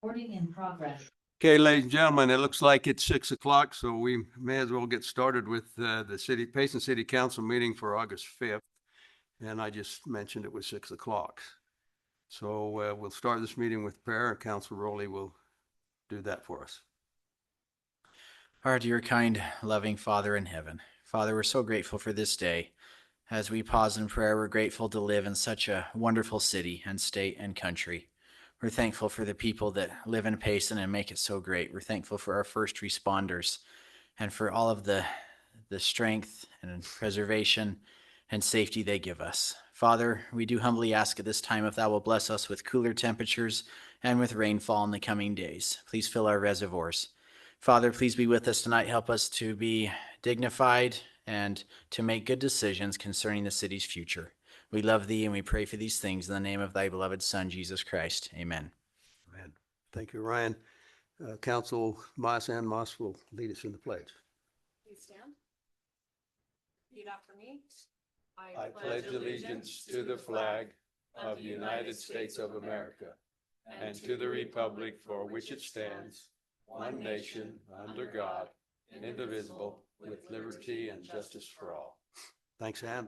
Recording in progress. Okay, ladies and gentlemen, it looks like it's 6 o'clock, so we may as well get started with the Payson City Council meeting for August 5th. And I just mentioned it was 6 o'clock. So we'll start this meeting with prayer, and Council Rowley will do that for us. Our dear, kind, loving Father in heaven, Father, we're so grateful for this day. As we pause in prayer, we're grateful to live in such a wonderful city and state and country. We're thankful for the people that live in Payson and make it so great. We're thankful for our first responders and for all of the strength and preservation and safety they give us. Father, we do humbly ask at this time if thou will bless us with cooler temperatures and with rainfall in the coming days. Please fill our reservoirs. Father, please be with us tonight. Help us to be dignified and to make good decisions concerning the city's future. We love thee and we pray for these things in the name of thy beloved Son, Jesus Christ. Amen. Amen. Thank you, Ryan. Council Moss and Moss will lead us in the pledge. Please stand. Repeat after me. I pledge allegiance to the flag of the United States of America and to the republic for which it stands, one nation, under God, indivisible, with liberty and justice for all. Thanks, Ann.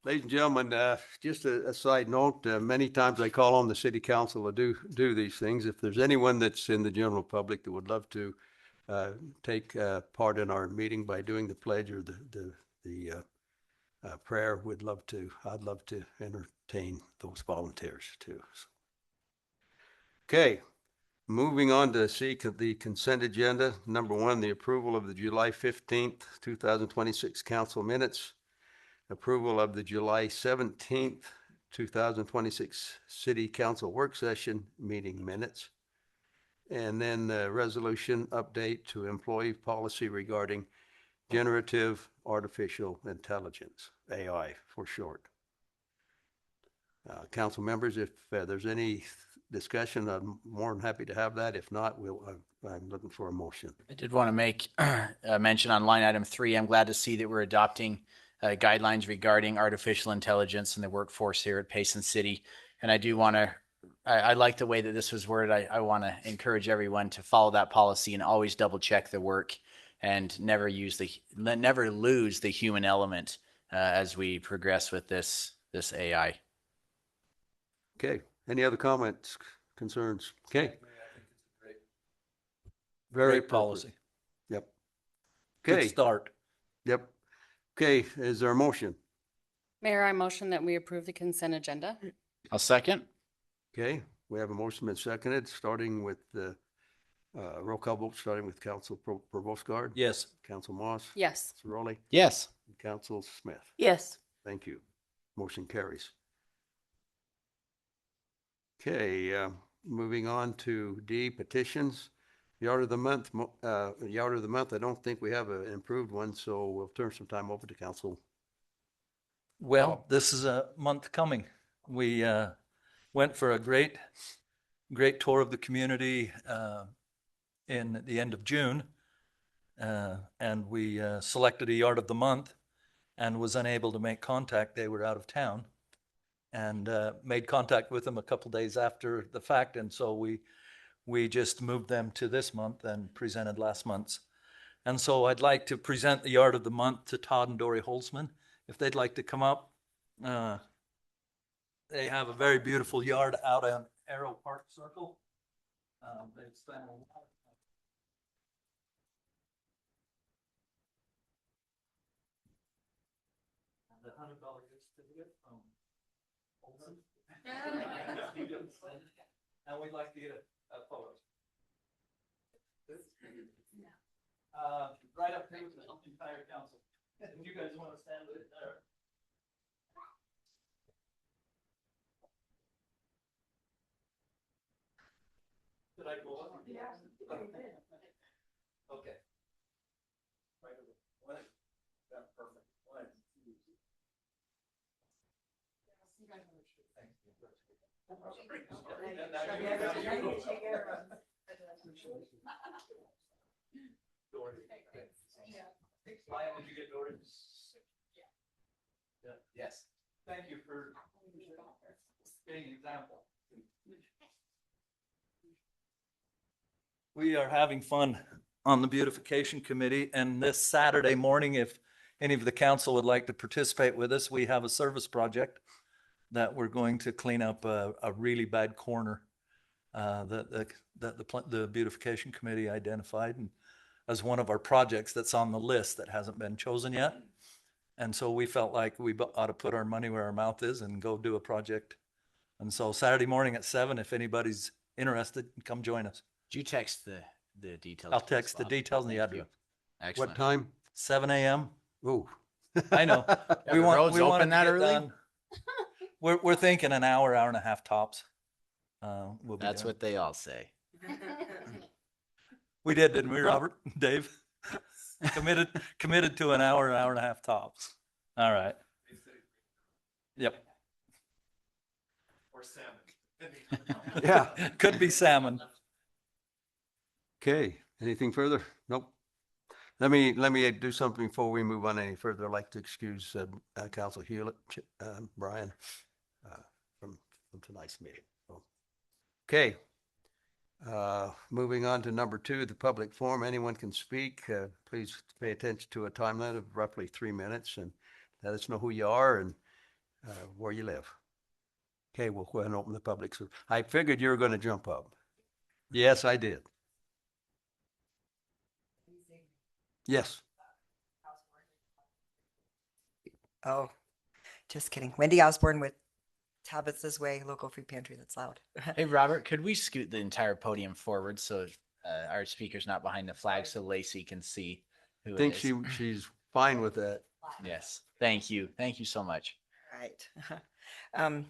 Ladies and gentlemen, just a side note, many times I call on the city council to do these things. If there's anyone that's in the general public that would love to take part in our meeting by doing the pledge or the prayer, I'd love to entertain those volunteers too. Okay, moving on to the consent agenda. Number one, the approval of the July 15th, 2026 council minutes. Approval of the July 17th, 2026 City Council Work Session meeting minutes. And then the resolution update to employee policy regarding generative artificial intelligence, AI for short. Council members, if there's any discussion, I'm more than happy to have that. If not, I'm looking for a motion. I did want to make a mention on line item 3. I'm glad to see that we're adopting guidelines regarding artificial intelligence in the workforce here at Payson City. And I do want to, I like the way that this was worded. I want to encourage everyone to follow that policy and always double check the work and never lose the human element as we progress with this AI. Okay. Any other comments, concerns? Okay. I think it's a Very great policy. Yep. Good Okay. start. Yep. Okay. Is there a motion? Mayor, I motion that we approve the consent agenda. I'll second. Okay. We have a motion been seconded, starting with the roll call vote, starting with Council Provost Guard. Yes. Council Moss. Yes. Council Rowley. Yes. And Council Smith. Yes. Thank you. Motion carries. Okay, moving on to D, petitions. Yard of the month. I don't think we have an improved one, so we'll turn some time over to Council. Well, this is a month coming. We went for a great tour of the community in the end of June, and we selected a yard of the month and was unable to make contact. They were out of town, and made contact with them a couple days after the fact, and so we just moved them to this month and presented last month's. And so I'd like to present the yard of the month to Todd and Dory Holzman, if they'd like to come up. They have a very beautiful yard out on Arrow Park Circle. They've spent a lot of time. And the $100 gift certificate from Holzman. And we'd like to get a photo. Right up here with the entire council. If you guys want to stand with it there. Did I go on? Yeah. Okay. Right over. One. Yeah, perfect. One. Ryan, did you get Dory? Yeah. Yes. Thank you for being an example. We are having fun on the beautification committee, and this Saturday morning, if any of the council would like to participate with us, we have a service project that we're going to clean up a really bad corner that the beautification committee identified and as one of our projects that's on the list that hasn't been chosen yet. And so we felt like we ought to put our money where our mouth is and go do a project. And so Saturday morning at 7, if anybody's interested, come join us. Did you text the details? I'll to us, text the Bob? details and the Thank you. address. Excellent. What time? 7 a.m. Ooh. I know. Yeah, the roads we want open it to that get early? done. We're thinking an hour and a half tops. We'll be That's done. what they all say. We did, didn't we, Robert? Dave? Committed to an hour and a half tops. All right. Yep. Or salmon. Yeah. Could be salmon. Okay, anything further? Nope. Let me do something before we move on any further. I'd like to excuse Council Hewlett, Brian, from tonight's meeting. Okay. Moving on to number 2, the public forum. Anyone can speak. Please pay attention to a time limit of roughly 3 minutes and let us know who you are and where you live. Okay, we'll go ahead and open the public. So I figured you were going to jump up. Yes, I did. Yes. Oh, just kidding. Wendy Osborne with Tabitha's Way Local Food Pantry. That's loud. Hey, Robert, could we scoot the entire podium forward so our speaker's not behind the flag so Lacey can see who I think it is? she's fine with that. Yes. Thank you. Thank you so much. Right.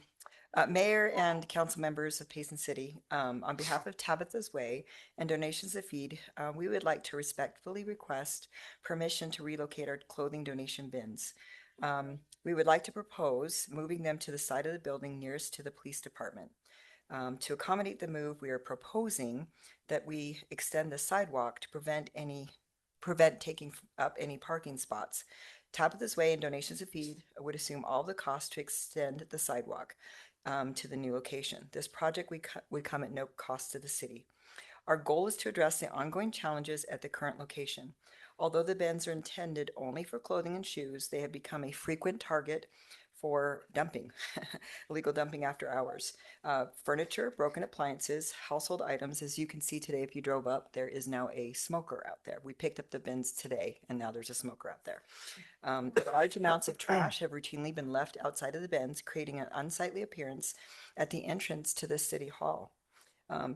Mayor and council members of Payson City, on behalf of Tabitha's Way and donations to feed, we would like to respectfully request permission to relocate our clothing donation bins. We would like to propose moving them to the side of the building nearest to the police department. To accommodate the move, we are proposing that we extend the sidewalk to prevent taking up any parking spots. Tabitha's Way and donations of feed would assume all the costs to extend the sidewalk to the new location. This project would come at no cost to the city. Our goal is to address the ongoing challenges at the current location. Although the bins are intended only for clothing and shoes, they have become a frequent target for dumping, illegal dumping after hours. Furniture, broken appliances, household items. As you can see today, if you drove up, there is now a smoker out there. We picked up the bins today, and now there's a smoker out there. Large amounts of trash have routinely been left outside of the bins, creating an unsightly appearance at the entrance to the city hall.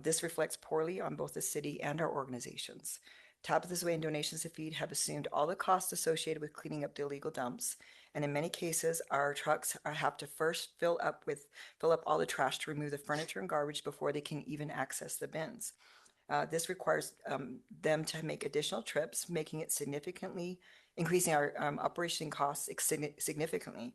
This reflects poorly on both the city and our organizations. Tabitha's Way and donations to feed have assumed all the costs associated with cleaning up the illegal dumps, and in many cases, our trucks have to first fill up all the trash to remove the furniture and garbage before they can even access the bins. This requires them to make additional trips, increasing our operation costs significantly.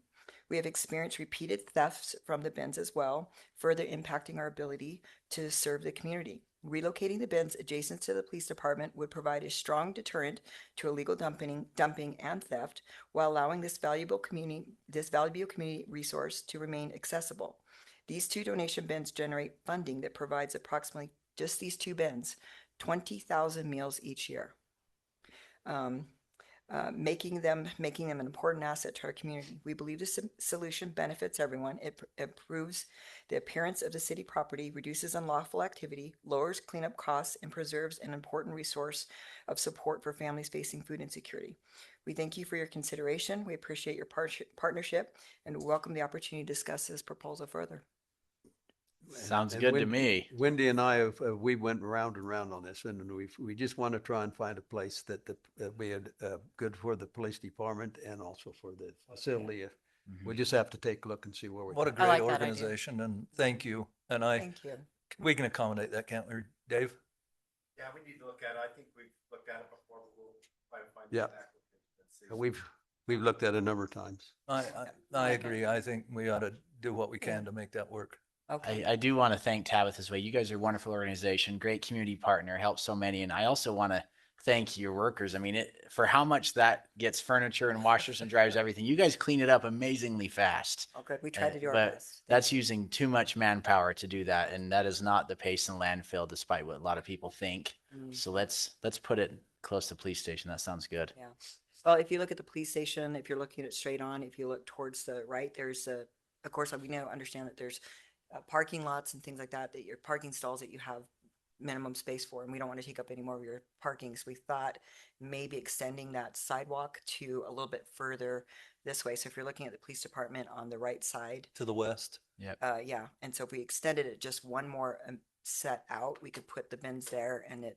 We have experienced repeated thefts from the bins as well, further impacting our ability to serve the community. Relocating the bins adjacent to the police department would provide a strong deterrent to illegal dumping and theft, while allowing this valuable community resource to remain accessible. These 2 donation bins generate funding that provides approximately, just these 2 bins, 20,000 meals each year. Making them an important asset to our community. We believe this solution benefits everyone. It improves the appearance of the city property, reduces unlawful activity, lowers cleanup costs, and preserves an important resource of support for families facing food insecurity. We thank you for your consideration. We appreciate your partnership and welcome the opportunity to discuss this proposal further. Sounds good to me. Wendy and I we went round and round on this, and we just want to try and find a place that be good for the police department and also for the facility. We just have to take a look and see where we're. What a I great like that idea. organization, and thank you. And Thank you. we can accommodate that, can't we, Dave? Yeah, we need to look at it. I think we've looked at it before, but we'll try to find. Yeah. the applicant and see. We've looked at it a number of times. I agree. I think we ought to do what we can to make that work. Okay. I do want to thank Tabitha's Way. You guys are a wonderful organization, great community partner, help so many. And I also want to thank your workers. I mean, for how much that gets furniture and washers and dryers, everything, you guys clean it up amazingly fast. Oh, good. We try to do our But best. that's using too much manpower to do that, and that is not the Payson landfill, despite what a lot of people think. So let's put it close to the police station. That sounds good. Yeah. Well, if you look at the police station, if you're looking at it straight on, if you look towards the right, there's of course, we now understand that there's parking lots and things like that, that your parking stalls that you have minimum space for, and we don't want to take up any more of your parking. So we thought maybe extending that sidewalk to a little bit further this way. So if you're looking at the police department on the right side, To the west. yeah. And so if we extended it just one more set out, we could put the bins there and it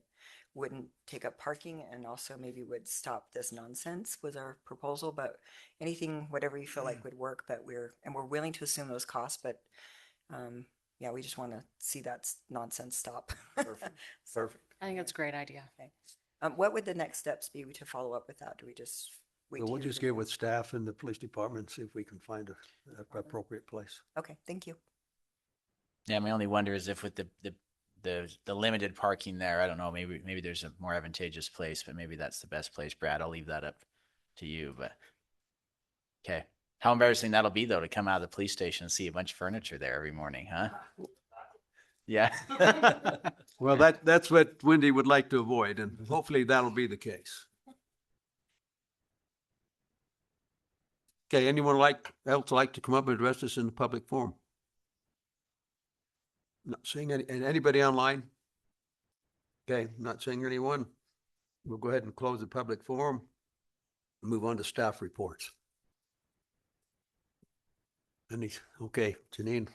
wouldn't take up parking and also maybe would stop this nonsense with our proposal. But anything, whatever you feel like would work, but we're willing to assume those costs, but yeah, we just want to see that nonsense stop. Perfect. Perfect. I think it's a great idea. Okay. What would the next steps be to follow up with that? Do we just wait? So to we'll hear just from get you? with staff and the police department, see if we can find a appropriate place. Okay, thank you. Yeah, my only wonder is if with the limited parking there, I don't know, maybe there's a more advantageous place, but maybe that's the best place, Brad. I'll leave that up to you, but okay. How embarrassing that'll be though, to come out of the police station and see a bunch of furniture there every morning, huh? Yeah. Well, that's what Wendy would like to avoid, and hopefully that'll be the case. Okay, anyone else like to come up and address us in the public forum? Not seeing anybody online? Okay, not seeing anyone. We'll go ahead and close the public forum. Move on to staff reports. Okay, Janine.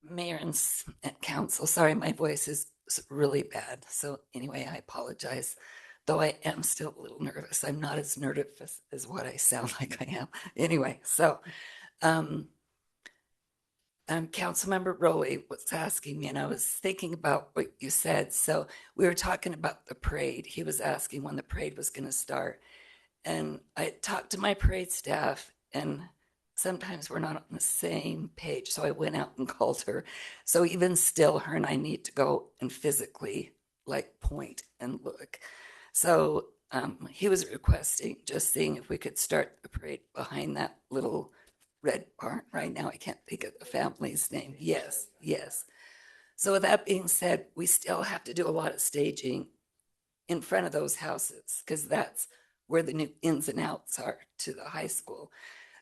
Mayor and council, sorry, my voice is really bad. So anyway, I apologize. Though I am still a little nervous. I'm not as nervous as what I sound like I am. Anyway, so Councilmember Rowley was asking me, and I was thinking about what you said. So we were talking about the parade. He was asking when the parade was going to start. And I talked to my parade staff, and sometimes we're not on the same page. So I went out and called her. So even still, her and I need to go and physically point and look. So he was requesting, just seeing if we could start the parade behind that little red barn. Right now, I can't think of the family's name. Yes. So with that being said, we still have to do a lot of staging in front of those houses because that's where the new ins and outs are to the high school.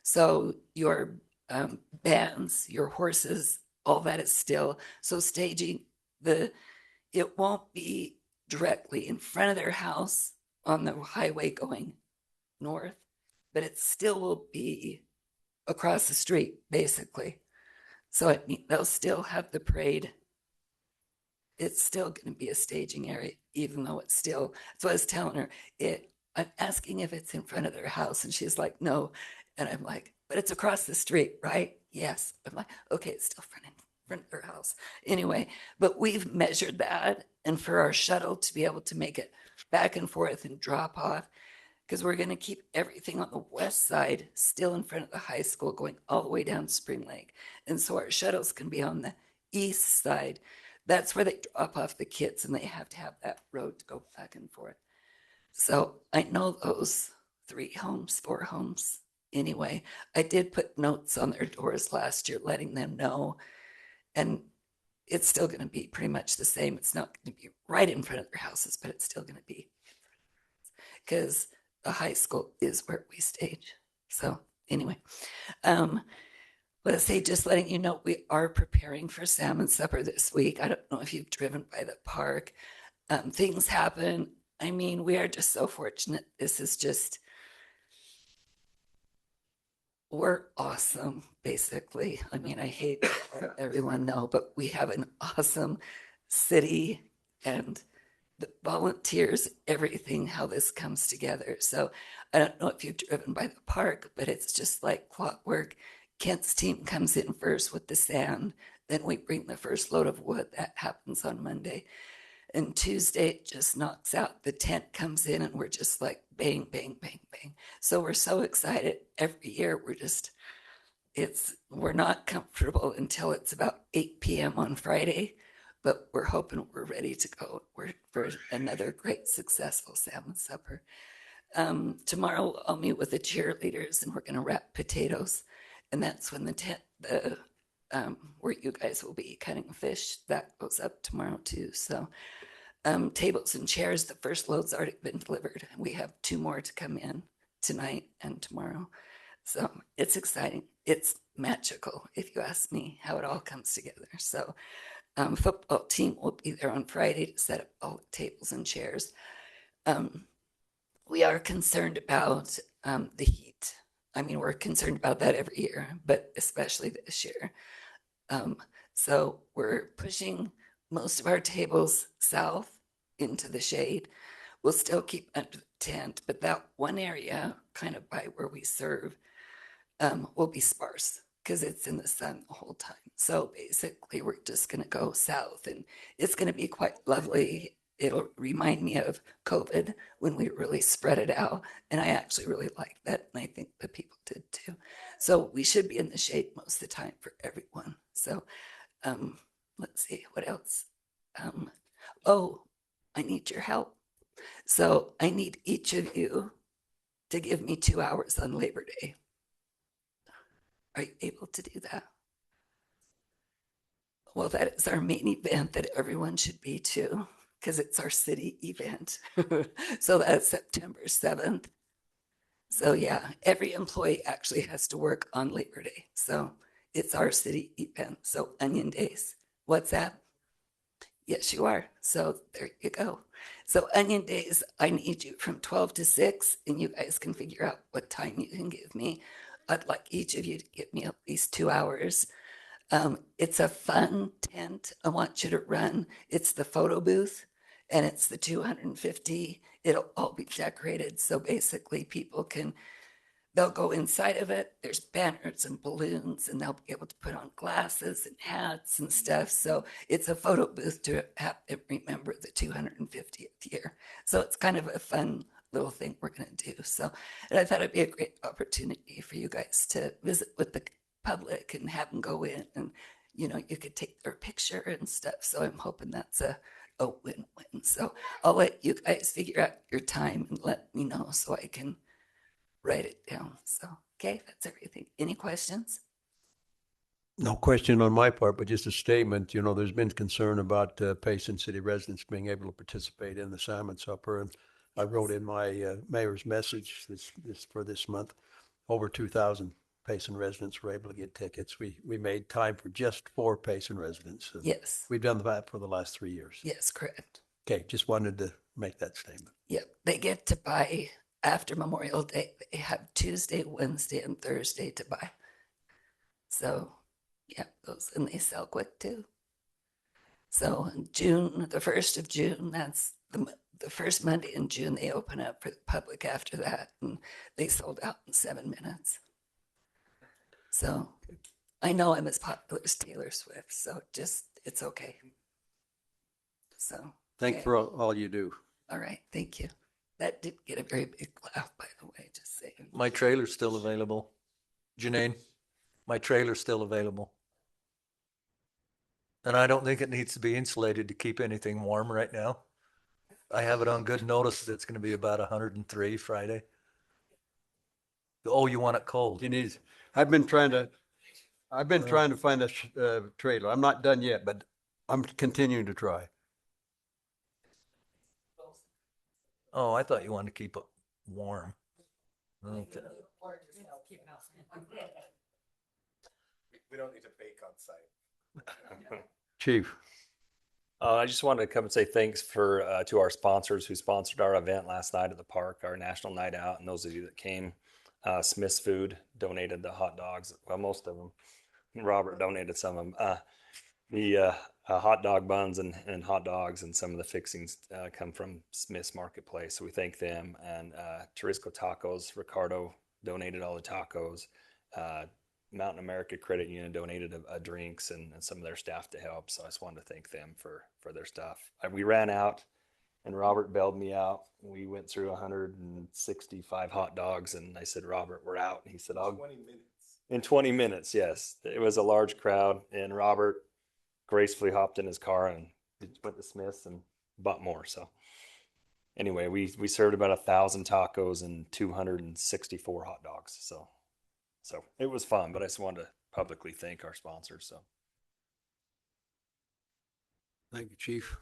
So your bands, your horses, all that is still. So staging, it won't be directly in front of their house on the highway going north, but it still will be across the street, basically. So I mean, they'll still have the parade. It's still going to be a staging area, even though it's still. So I was telling her, I'm asking if it's in front of their house, and she's like, no. And I'm like, but it's across the street, right? Yes. I'm like, okay, it's still in front of their house. Anyway, but we've measured that, and for our shuttle to be able to make it back and forth and drop off, because we're going to keep everything on the west side still in front of the high school going all the way down Spring Lake. And so our shuttles can be on the east side. That's where they drop off the kids, and they have to have that road to go back and forth. So I know those 4 homes. Anyway, I did put notes on their doors last year letting them know, and it's still going to be pretty much the same. It's not going to be right in front of their houses, but it's still going to be because the high school is where we stage. So anyway, let's say, just letting you know, we are preparing for salmon supper this week. I don't know if you've driven by the park. Things happen. I mean, we are just so fortunate. This is just, we're awesome, basically. I mean, I hate to let everyone know, but we have an awesome city and the volunteers, everything, how this comes together. So I don't know if you've driven by the park, but it's just like clockwork. Kent's team comes in first with the sand. Then we bring the first load of wood. That happens on Monday. And Tuesday, it just knocks out. The tent comes in and we're just like bang, bang, bang, bang. So we're so excited. Every year, we're just we're not comfortable until it's about 8 p.m. on Friday, but we're hoping we're ready to go for another great successful salmon supper. Tomorrow I'll meet with the cheerleaders and we're going to wrap potatoes, and that's when the where you guys will be cutting fish, that goes up tomorrow too. So tables and chairs, the first load's already been delivered. We have 2 more to come in tonight and tomorrow. So it's exciting. It's magical, if you ask me, how it all comes together. So football team will be there on Friday to set up all the tables and chairs. We are concerned about the heat. I mean, we're concerned about that every year, but especially this year. So we're pushing most of our tables south into the shade. We'll still keep under the tent, but that one area kind of by where we serve will be sparse because it's in the sun the whole time. So basically we're just going to go south, and it's going to be quite lovely. It'll remind me of COVID when we really spread it out. And I actually really like that. And I think the people did too. So we should be in the shade most of the time for everyone. So let's see what else. Oh, I need your help. So I need each of you to give me 2 hours on Labor Day. Are you able to do that? Well, that is our main event that everyone should be to, because it's our city event. So that's September 7th. So yeah, every employee actually has to work on Labor Day. So it's our city event. So Onion Days. What's that? Yes, you are. So there you go. So Onion Days, I need you from 12 to 6, and you guys can figure out what time you can give me. I'd like each of you to give me at least 2 hours. It's a fun tent I want you to run. It's the photo booth, and it's the 250. It'll all be decorated. So basically people they'll go inside of it. There's banners and balloons, and they'll be able to put on glasses and hats and stuff. So it's a photo booth to have them remember the 250th year. So it's kind of a fun little thing we're going to do. So, and I thought it'd be a great opportunity for you guys to visit with the public and have them go in, and you could take their picture and stuff. So I'm hoping that's a win-win. So I'll let you guys figure out your time and let me know so I can write it down. So okay, that's everything. Any questions? No question on my part, but just a statement. There's been concern about Payson city residents being able to participate in the salmon supper. And I wrote in my mayor's message for this month, over 2,000 Payson residents were able to get tickets. We made time for just 4 Payson residents. Yes. We've done that for the last 3 years. Yes, correct. Okay, just wanted to make that statement. Yep. They get to buy after Memorial Day. They have Tuesday, Wednesday, and Thursday to buy. So yeah, and they sell quick too. So in June, the 1st of June, that's the first Monday in June, they open up for the public after that, and they sold out in 7 minutes. So I know I'm as popular as Taylor Swift, so it's okay. So Thanks okay. for all you do. All right, thank you. That did get a very big laugh, by the way, just saying. My trailer's still available. Janine, my trailer's still available. And I don't think it needs to be insulated to keep anything warm right now. I have it on good notice that it's going to be about 103 Friday. Oh, you want it cold? It is. I've been trying to find a trailer. I'm not done yet, but I'm continuing to try. Oh, I thought you wanted to keep it warm. Okay. We don't need to bake on site. Chief. I just wanted to come and say thanks to our sponsors who sponsored our event last night at the park, our national night out, and those of you that came. Smith's Food donated the hot dogs, well, most of them. Robert donated some of them. The hot dog buns and hot dogs and some of the fixings come from Smith's Marketplace, so we thank them. And Tarisco Tacos, Ricardo donated all the tacos. Mountain America Credit Union donated drinks and some of their staff to help. So I just wanted to thank them for their stuff. We ran out and Robert bailed me out. We went through 165 hot dogs and I said, Robert, we're out. And he said, 20 minutes. In 20 minutes, yes. It was a large crowd, and Robert gracefully hopped in his car and went to Smith's and bought more. So anyway, we served about 1,000 tacos and 264 hot dogs. So it was fun, but I just wanted to publicly thank our sponsors. So Thank you, Chief.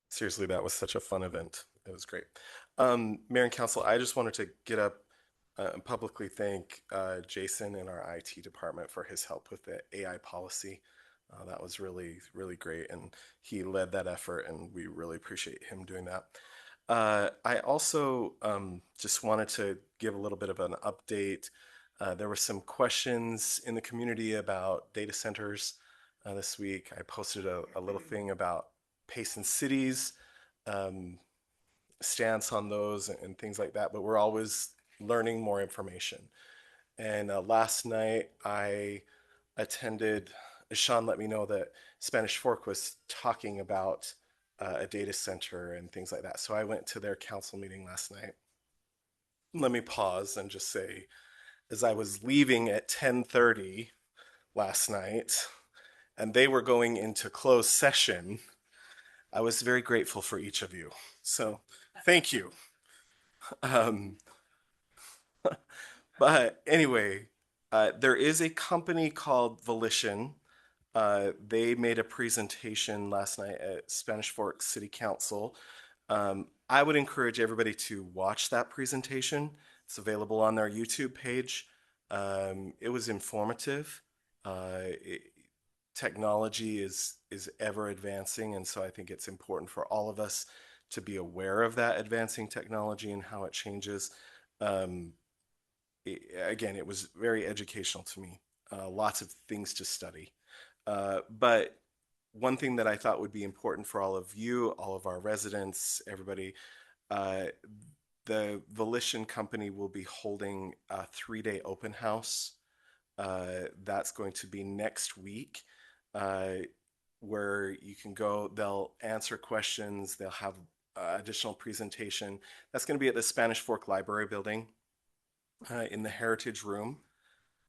Seriously, that was such a fun event. It was great. Mayor and Council, I just wanted to get up and publicly thank Jason in our IT department for his help with the AI policy. That was really, really great, and he led that effort, and we really appreciate him doing that. I also just wanted to give a little bit of an update. There were some questions in the community about data centers this week. I posted a little thing about Payson City's stance on those and things like that, but we're always learning more information. And last night I attended, Sean let me know that Spanish Fork was talking about a data center and things like that. So I went to their council meeting last night. Let me pause and just say, as I was leaving at 10:30 last night, and they were going into closed session, I was very grateful for each of you. So thank you. But anyway, there is a company called Volition. They made a presentation last night at Spanish Fork City Council. I would encourage everybody to watch that presentation. It's available on their YouTube page. It was informative. Technology is ever advancing, and so I think it's important for all of us to be aware of that advancing technology and how it changes. Again, it was very educational to me. Lots of things to study. But one thing that I thought would be important for all of you, all of our residents, everybody, the Volition company will be holding a 3-day open house. That's going to be next week, where you can go, they'll answer questions, they'll have additional presentation. That's going to be at the Spanish Fork Library building in the Heritage Room.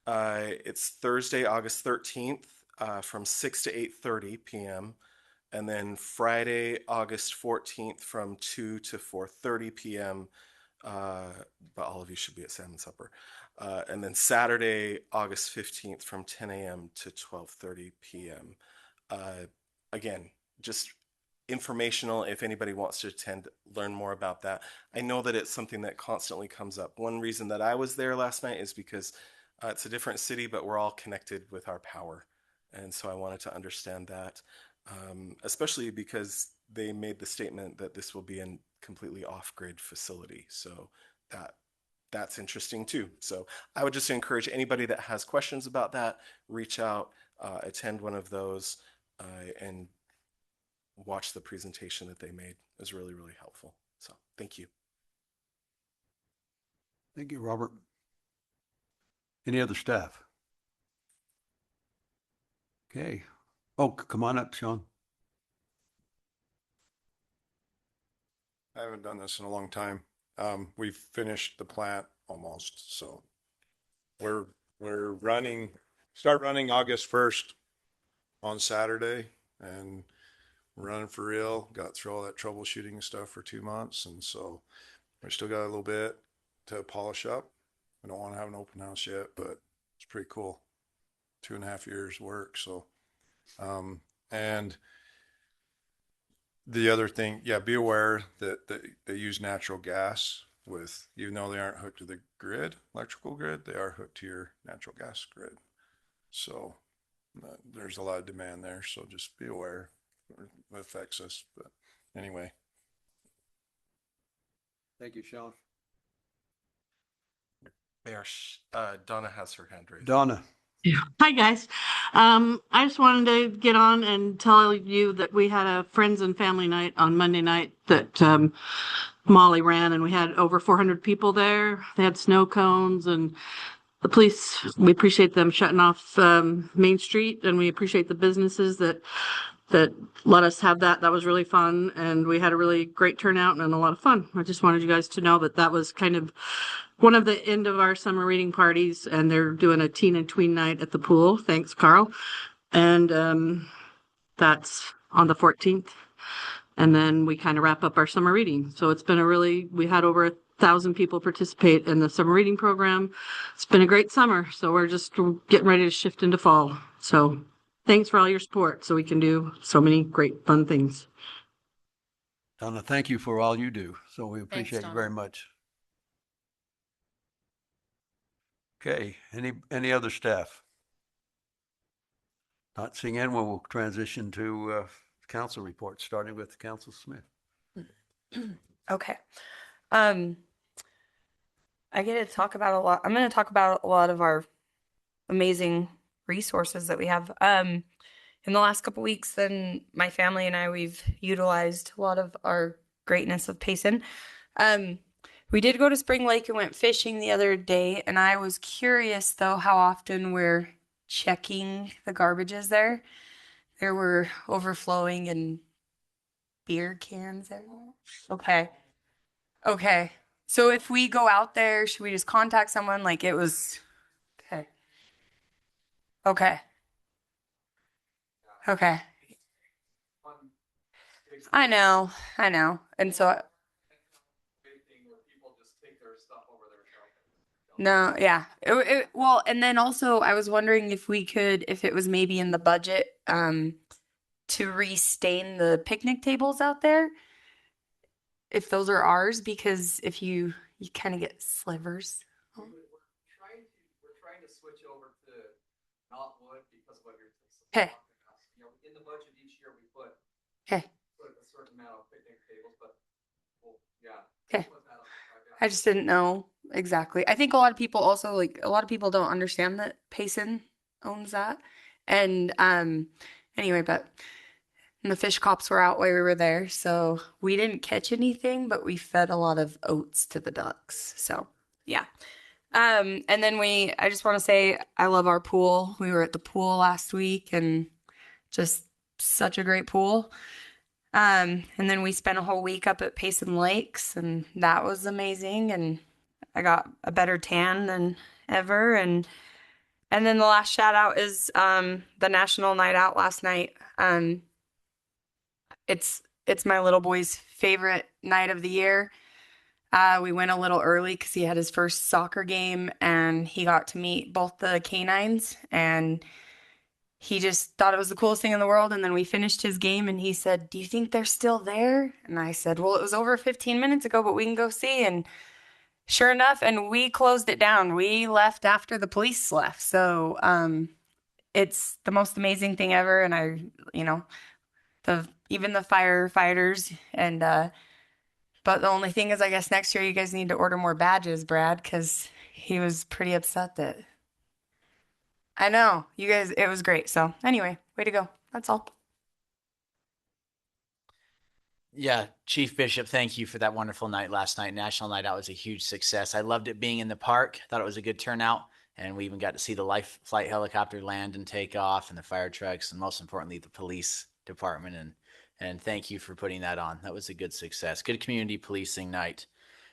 It's Thursday, August 13th from 6 to 8:30 p.m. And then Friday, August 14th from 2 to 4:30 p.m. But all of you should be at salmon supper. And then Saturday, August 15th from 10 a.m. to 12:30 p.m. Again, just informational if anybody wants to attend, learn more about that. I know that it's something that constantly comes up. One reason that I was there last night is because it's a different city, but we're all connected with our power. And so I wanted to understand that, especially because they made the statement that this will be a completely off-grid facility. So that's interesting too. So I would just encourage anybody that has questions about that, reach out, attend one of those, and watch the presentation that they made. It was really, really helpful. So thank you. Thank you, Robert. Any other staff? Okay. Oh, come on up, Sean. I haven't done this in a long time. We've finished the plant almost, so we're start running August 1st on Saturday, and we're running for real. Got through all that troubleshooting and stuff for 2 months, and so we still got a little bit to polish up. We don't want to have an open house yet, but it's pretty cool. 2.5 years work. So, and the other thing, yeah, be aware that they use natural gas with, even though they aren't hooked to the grid, electrical grid, they are hooked to your natural gas grid. So there's a lot of demand there. So just be aware it affects us. But anyway. Thank you, Sean. Donna has her hand raised. Donna. Yeah. Hi, guys. I just wanted to get on and tell you that we had a friends and family night on Monday night that Molly ran, and we had over 400 people there. They had snow cones, and the police, we appreciate them shutting off Main Street, and we appreciate the businesses that that let us have that. That was really fun. And we had a really great turnout and a lot of fun. I just wanted you guys to know that that was kind of one of the end of our summer reading parties, and they're doing a teen and tween night at the pool. Thanks, Carl. And that's on the 14th. And then we kind of wrap up our summer reading. So it's been we had over 1,000 people participate in the summer reading program. It's been a great summer. So we're just getting ready to shift into fall. So thanks for all your support so we can do so many great fun things. Donna, thank you for all you do. So we appreciate you Donna. very much. Okay, any other staff? Not seeing anyone, we'll transition to council reports, starting with Council Smith. Okay. I get to talk about a lot. I'm going to talk about a lot of our amazing resources that we have. In the last couple weeks, then my family and I, we've utilized a lot of our greatness of Payson. We did go to Spring Lake and went fishing the other day, and I was curious though how often we're checking the garbages there. There were overflowing and beer cans there. Okay. Okay. So if we go out there, should we just contact someone like it was? Okay. Okay. Okay. I know. And so no, yeah. Well, and then also I was wondering if we could, if it was maybe in the budget, to restain the picnic tables out there. If those are ours, because if you kind of get slivers. We're trying to switch over to not wood because of what you're Okay. In the budget each year we put Okay. a certain amount of picnic tables, but yeah. Okay. I just didn't know exactly. I think a lot of people also a lot of people don't understand that Payson owns that. And anyway, but and the fish cops were out while we were there, so we didn't catch anything, but we fed a lot of oats to the ducks. So yeah. And then I just want to say I love our pool. We were at the pool last week and just such a great pool. And then we spent a whole week up at Payson Lakes, and that was amazing. And I got a better tan than ever. And then the last shout out is the National Night Out last night. It's my little boy's favorite night of the year. We went a little early because he had his first soccer game, and he got to meet both the canines, and he just thought it was the coolest thing in the world. And then we finished his game, and he said, "Do you think they're still there?" And I said, "Well, it was over 15 minutes ago, but we can go see." And sure enough, and we closed it down. We left after the police left. So it's the most amazing thing ever. And even the firefighters and but the only thing is, I guess next year you guys need to order more badges, Brad, because he was pretty upset that I know you guys, it was great. So anyway, way to go. That's all. Yeah, Chief Bishop, thank you for that wonderful night last night. National Night Out was a huge success. I loved it being in the park. Thought it was a good turnout. And we even got to see the life flight helicopter land and take off, and the fire trucks, and most importantly, the police department. And thank you for putting that on. That was a good success. Good community policing night.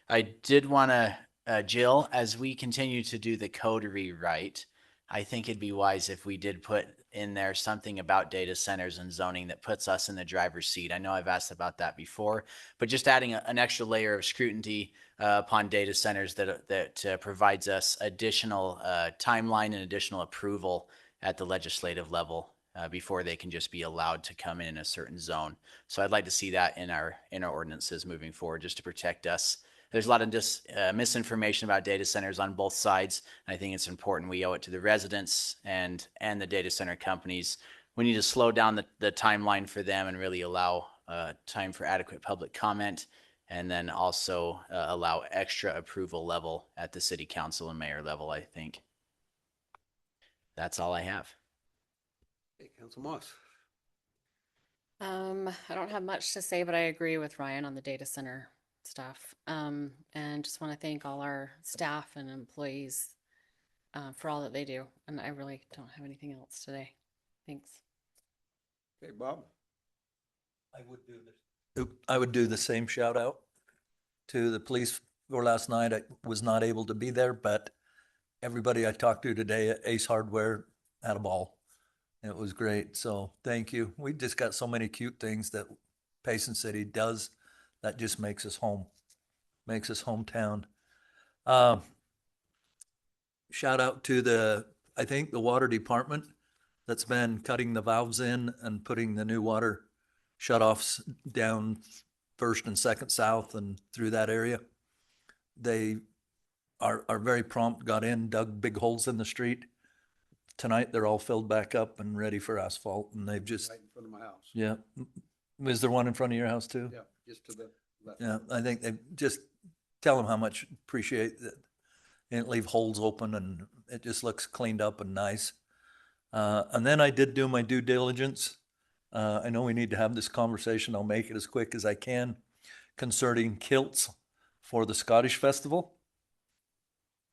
I did want to, Jill, as we continue to do the code rewrite, I think it'd be wise if we did put in there something about data centers and zoning that puts us in the driver's seat. I know I've asked about that before, but just adding an extra layer of scrutiny upon data centers that provides us additional timeline and additional approval at the legislative level before they can just be allowed to come in a certain zone. So I'd like to see that in our ordinances moving forward, just to protect us. There's a lot of misinformation about data centers on both sides. I think it's important we owe it to the residents and the data center companies. We need to slow down the timeline for them and really allow time for adequate public comment, and then also allow extra approval level at the city council and mayor level, I think. That's all I have. Hey, Council Moss. I don't have much to say, but I agree with Ryan on the data center stuff. And just want to thank all our staff and employees for all that they do. And I really don't have anything else today. Thanks. Okay, Bob. I would do the same shout out to the police for last night. I was not able to be there, but everybody I talked to today at Ace Hardware had a ball. It was great. So thank you. We just got so many cute things that Payson City does that just makes us home, makes us hometown. Shout out to I think the water department that's been cutting the valves in and putting the new water shutoffs down First and Second South and through that area. They are very prompt, got in, dug big holes in the street. Tonight, they're all filled back up and ready for asphalt, and they've just, Right in front of my house. yeah. Is there one in front of your house too? Yeah, just to the left. Yeah, I think they just tell them how much appreciate that. And leave holes open and it just looks cleaned up and nice. And then I did do my due diligence. I know we need to have this conversation. I'll make it as quick as I can concerning kilts for the Scottish Festival.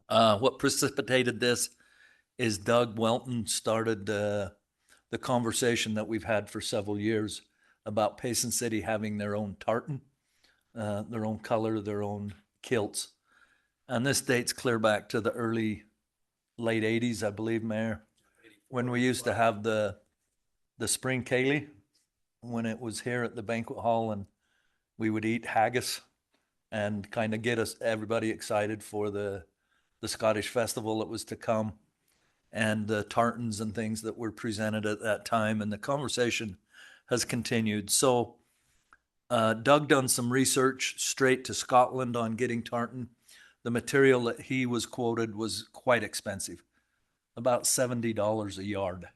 What precipitated this is Doug Welton started the conversation that we've had for several years about Payson City having their own tartan, their own color, their own kilts. And this dates clear back to the late 80s, I believe, Mayor, when we used to have the spring ceilidh, when it was here at the banquet hall, and we would eat haggis and kind of get everybody excited for the Scottish festival that was to come, and the tartans and things that were presented at that time. And the conversation has continued. So Doug done some research straight to Scotland on getting tartan. The material that he was quoted was quite expensive, about $70 a yard.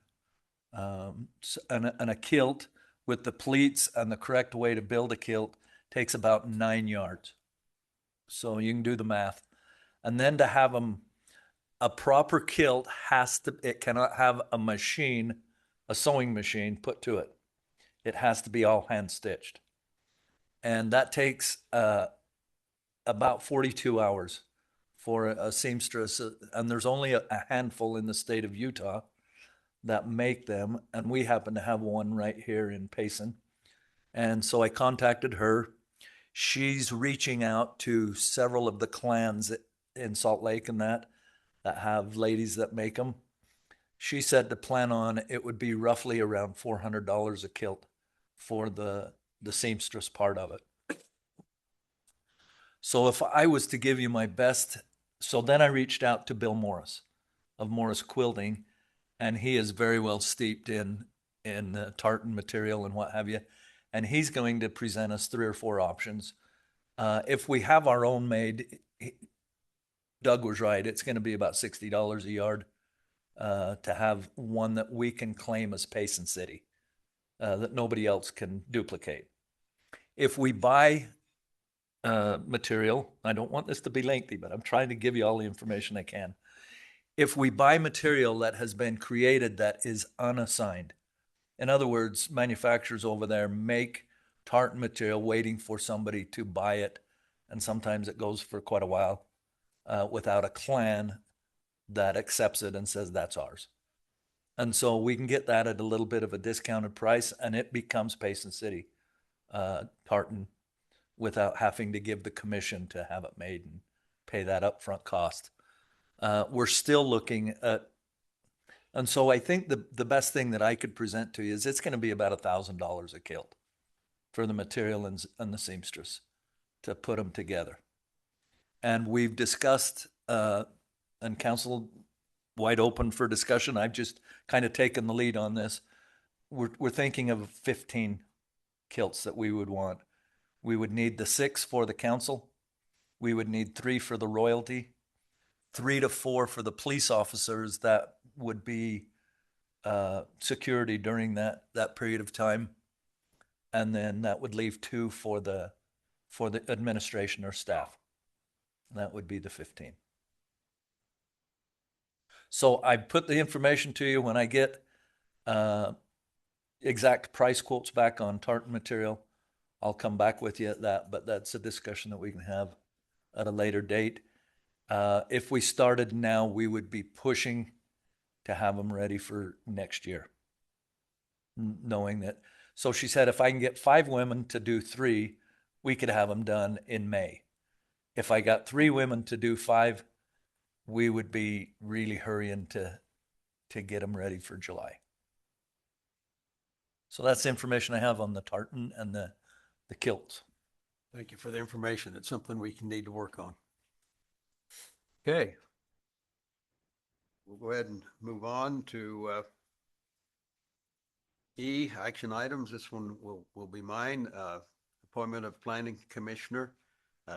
And a kilt with the pleats and the correct way to build a kilt takes about 9 yards. So you can do the math. And then to have them, a proper kilt it cannot have a sewing machine put to it. It has to be all hand stitched. And that takes about 42 hours for a seamstress. And there's only a handful in the state of Utah that make them. And we happen to have one right here in Payson. And so I contacted her. She's reaching out to several of the clans in Salt Lake and that have ladies that make them. She said to plan on it would be roughly around $400 a kilt for the seamstress part of it. So if I was to give you my best, so then I reached out to Bill Morris of Morris Quilting, and he is very well steeped in tartan material and what have you. And he's going to present us 3 or 4 options. If we have our own made, Doug was right. It's going to be about $60 a yard to have one that we can claim as Payson City, that nobody else can duplicate. If we buy material, I don't want this to be lengthy, but I'm trying to give you all the information I can. If we buy material that has been created that is unassigned, in other words, manufacturers over there make tartan material waiting for somebody to buy it, and sometimes it goes for quite a while without a clan that accepts it and says that's ours. And so we can get that at a little bit of a discounted price, and it becomes Payson City tartan without having to give the commission to have it made and pay that upfront cost. We're still looking at, and so I think the best thing that I could present to you is it's going to be about $1,000 a kilt for the material and the seamstress to put them together. And we've discussed, and council wide open for discussion. I've just kind of taken the lead on this. We're thinking of 15 kilts that we would want. We would need the 6 for the council. We would need 3 for the royalty, 3 to 4 for the police officers that would be security during that period of time. And then that would leave 2 for the administration or staff. That would be the 15. So I put the information to you when I get exact price quotes back on tartan material. I'll come back with you at that, but that's a discussion that we can have at a later date. If we started now, we would be pushing to have them ready for next year, knowing that. So she said, if I can get 5 women to do 3, we could have them done in May. If I got 3 women to do 5, we would be really hurrying to get them ready for July. So that's the information I have on the tartan and the kilts. Thank you for the information. It's something we can need to work on. Okay. We'll go ahead and move on to E, action items. This one will be mine. Appointment of Planning Commissioner,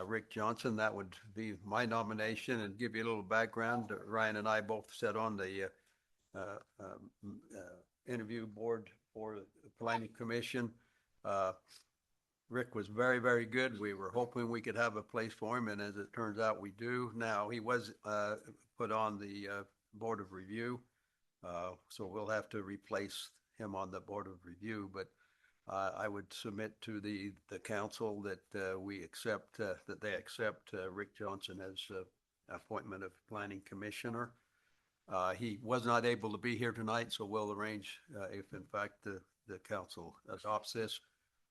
Rick Johnson. That would be my nomination, and give you a little background. Ryan and I both sat on the interview board for the Planning Commission. Rick was very, very good. We were hoping we could have a place for him, and as it turns out, we do. Now, he was put on the Board of Review, so we'll have to replace him on the Board of Review, but I would submit to the council that we accept, that they accept Rick Johnson as appointment of Planning Commissioner. He was not able to be here tonight, so we'll arrange, if in fact the council adopts this,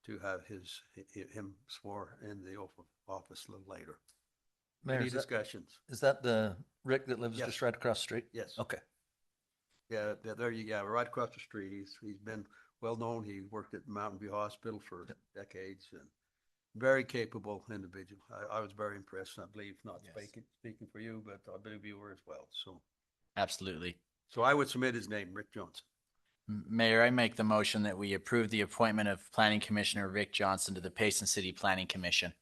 to have him sworn in the oath of office a little later. Mayor, Any discussions? Is that the Rick that lives Yes. just right across the street? Yes. Okay. Yeah, there you go, right across the street. He's been well known. He worked at Mountain View Hospital for decades, and very capable individual. I was very impressed. I believe, not speaking for you, but I believe you were as well. So Absolutely. I would submit his name, Rick Johnson. Mayor, I make the motion that we approve the appointment of Planning Commissioner Rick Johnson to the Payson City Planning Commission.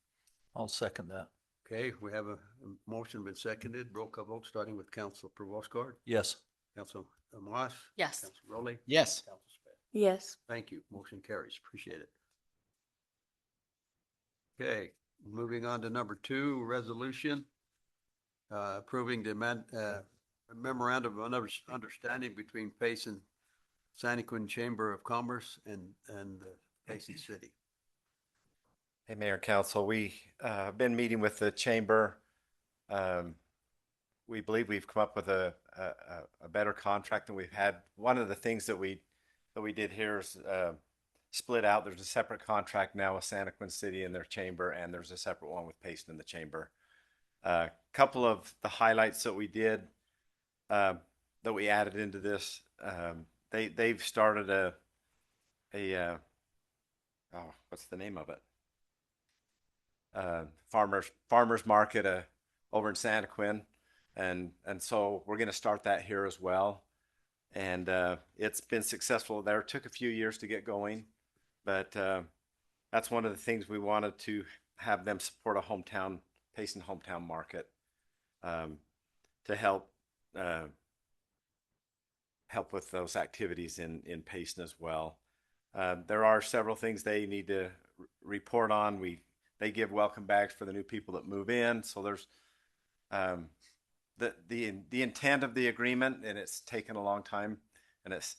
I'll second that. Okay, we have a motion been seconded. Roll call vote starting with Council Provostgard, Yes. Council Moss. Yes. Council Rowley. Yes. Council Smith. Yes. Thank you. Motion carries. Appreciate it. Okay, moving on to number 2, resolution approving the memorandum of understanding between Payson Santaquin Chamber of Commerce and Payson City. Hey, Mayor and Council, we have been meeting with the chamber. We believe we've come up with a better contract than we've had. One of the things that we did here is split out. There's a separate contract now with Santaquin City and their chamber, and there's a separate one with Payson and the chamber. A couple of the highlights that we did that we added into this. They've started what's the name of it? Farmers market over in Santaquin, and so we're going to start that here as well. And it's been successful there. It took a few years to get going, but that's one of the things we wanted to have them support a Payson hometown market to help with those activities in Payson as well. There are several things they need to report on. They give welcome bags for the new people that move in. So there's the intent of the agreement, and it's taken a long time, and it's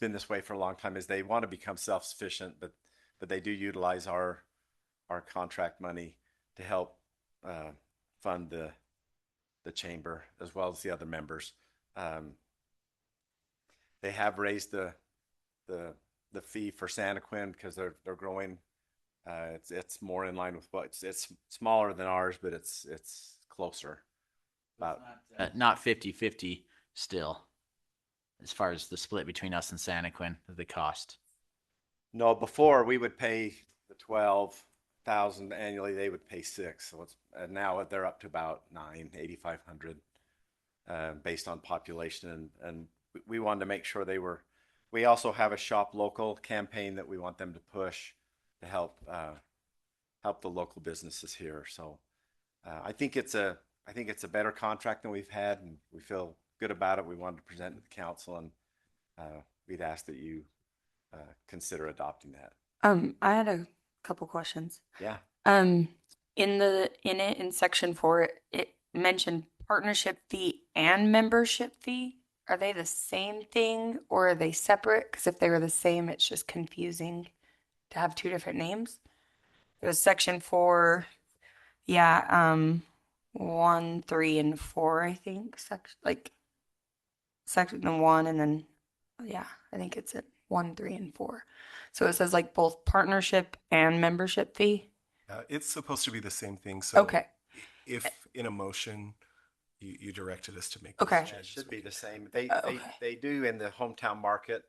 been this way for a long time, is they want to become self-sufficient, but they do utilize our contract money to help fund the chamber as well as the other members. They have raised the fee for Santaquin because they're growing. It's more in line with it's smaller than ours, but it's closer. About Not 50-50 still, as far as the split between us and Santaquin, the cost. No, before we would pay the 12,000 annually, they would pay 6. So now they're up to about 8,500 based on population, and we wanted to make sure they were. We also have a shop local campaign that we want them to push to help the local businesses here. So I think it's a better contract than we've had, and we feel good about it. We wanted to present it to the council, and we'd ask that you consider adopting that. I had a couple questions. Yeah. In section 4, it mentioned partnership fee and membership fee. Are they the same thing or are they separate? Because if they were the same, it's just confusing to have 2 different names. It was section 4. Yeah. 1, 3, and 4, I think. Section 1, and then, yeah, I think it's it. 1, 3, and 4. So it says like both partnership and membership fee. It's supposed to be the same thing. So Okay. if in a motion you directed us to make Okay. those It changes, should we be the can. same. Okay. They do in the hometown market.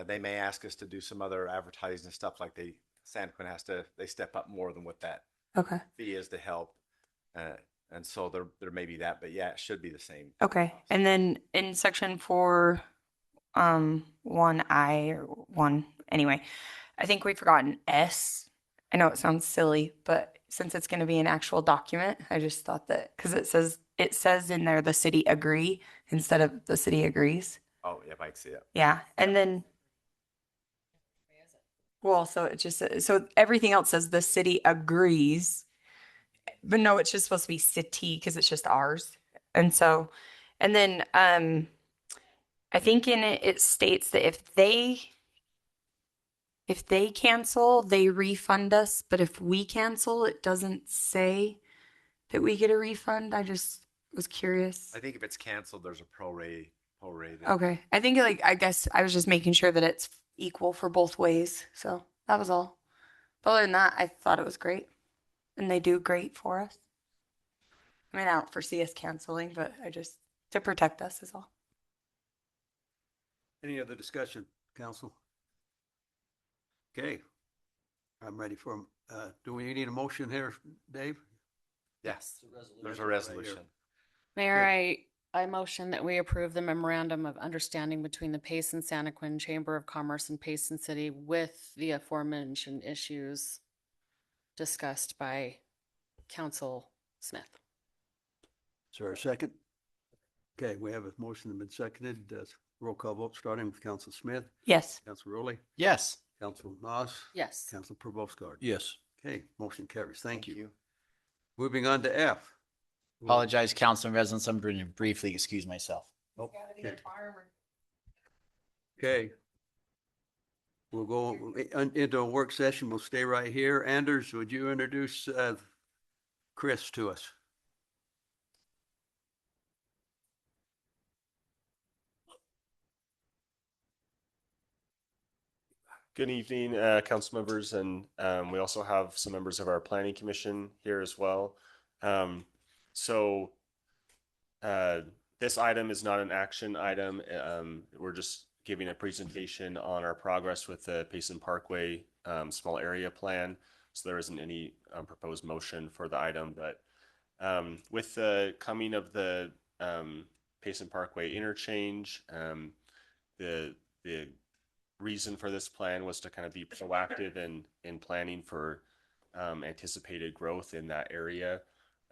They may ask us to do some other advertising and stuff like San Quinn they step up more than what that Okay. fee is to help. And so there may be that, but yeah, it should be the same. Okay. And then in section 4, 1I or 1, anyway, I think we forgot an S. I know it sounds silly, but since it's going to be an actual document, I just thought that because it says in there the city agree instead of the city agrees. Oh, yeah, I see it. Yeah. And then, well, so it just, so everything else says the city agrees, but no, it's just supposed to be city because it's just ours. And so, and then, I think in it, it states that if they cancel, they refund us, but if we cancel, it doesn't say that we get a refund. I just was curious. I think if it's canceled, there's a prorated. Okay. I think like I guess I was just making sure that it's equal for both ways. So that was all. But other than that, I thought it was great. And they do great for us. I mean, I don't foresee us canceling, but I just to protect us is all. Any other discussion, council? Okay. I'm ready for, do we need a motion here, Dave? Yes, there's a resolution. Mayor, I motion that we approve the memorandum of understanding between the Payson Santa Quin Chamber of Commerce and Payson City with the aforementioned issues discussed by Council Smith. Is there a second? Okay, we have a motion that's been seconded. Roll call vote starting with Council Smith, Yes. Council Rowley, Yes. Council Noss, Yes. Council Probostgard. Yes. Okay, motion carries. Thank you. you. Moving on to F. Apologize, council and residents. I'm going to briefly excuse myself. Okay. We'll go into a work session. We'll stay right here. Anders, would you introduce Chris to us? Good evening, council members, and we also have some members of our planning commission here as well. This item is not an action item. We're just giving a presentation on our progress with the Payson Parkway small area plan. So there isn't any proposed motion for the item, but with the coming of the Payson Parkway interchange, the reason for this plan was to kind of be proactive in planning for anticipated growth in that area.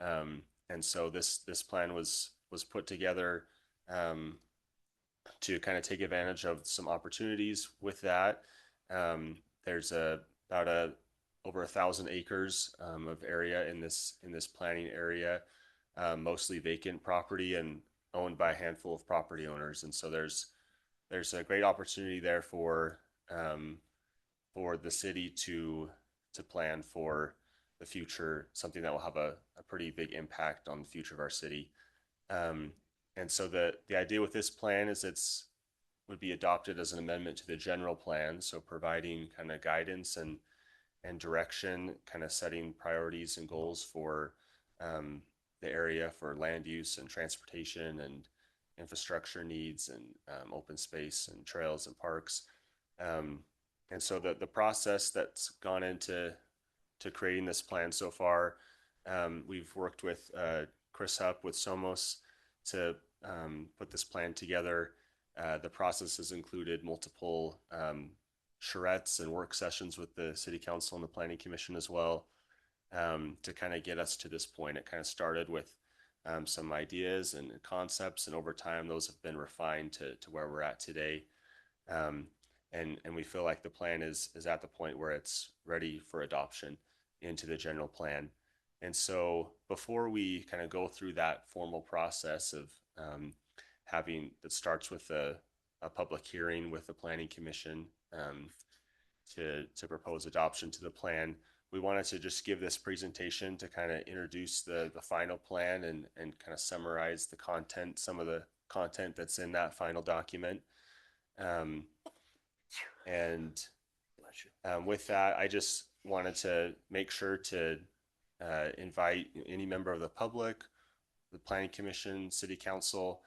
And so this plan was put together to kind of take advantage of some opportunities with that. There's about over 1,000 acres of area in this planning area, mostly vacant property and owned by a handful of property owners. And so there's a great opportunity there for the city to plan for the future, something that will have a pretty big impact on the future of our city. And so the idea with this plan is would be adopted as an amendment to the general plan. So providing kind of guidance and direction, kind of setting priorities and goals for the area for land use and transportation and infrastructure needs and open space and trails and parks. And so the process that's gone into creating this plan so far, we've worked with Chris Hupp with Somos to put this plan together. The process has included multiple charrettes and work sessions with the city council and the planning commission as well, to kind of get us to this point. It kind of started with some ideas and concepts, and over time those have been refined to where we're at today. And we feel like the plan is at the point where it's ready for adoption into the general plan. And so before we kind of go through that formal process of that starts with a public hearing with the planning commission to propose adoption to the plan, we wanted to just give this presentation to kind of introduce the final plan and kind of summarize the content, some of the content that's in that final document. And with that, I just wanted to make sure to invite any member of the public, the Planning Commission, City Council,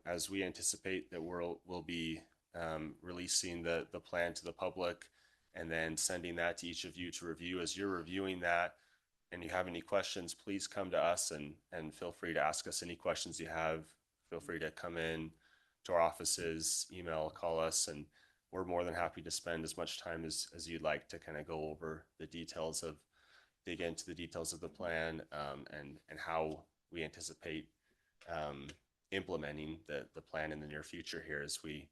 as we anticipate that we'll be releasing the plan to the public and then sending that to each of you to review. As you're reviewing that and you have any questions, please come to us and feel free to ask us any questions you have. Feel free to come in to our offices, email, call us, and we're more than happy to spend as much time as you'd like to kind of go over the details of, dig into the details of the plan, and how we anticipate implementing the plan in the near future here as we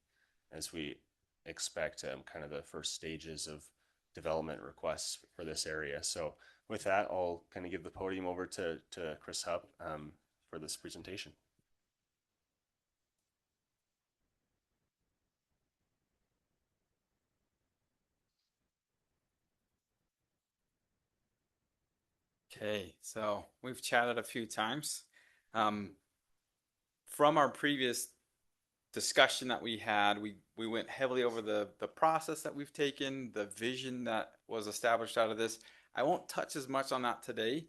expect kind of the first stages of development requests for this area. So with that, I'll kind of give the podium over to Chris Hupp for this presentation. Okay, so we've chatted a few times. From our previous discussion that we had, we went heavily over the process that we've taken, the vision that was established out of this. I won't touch as much on that today.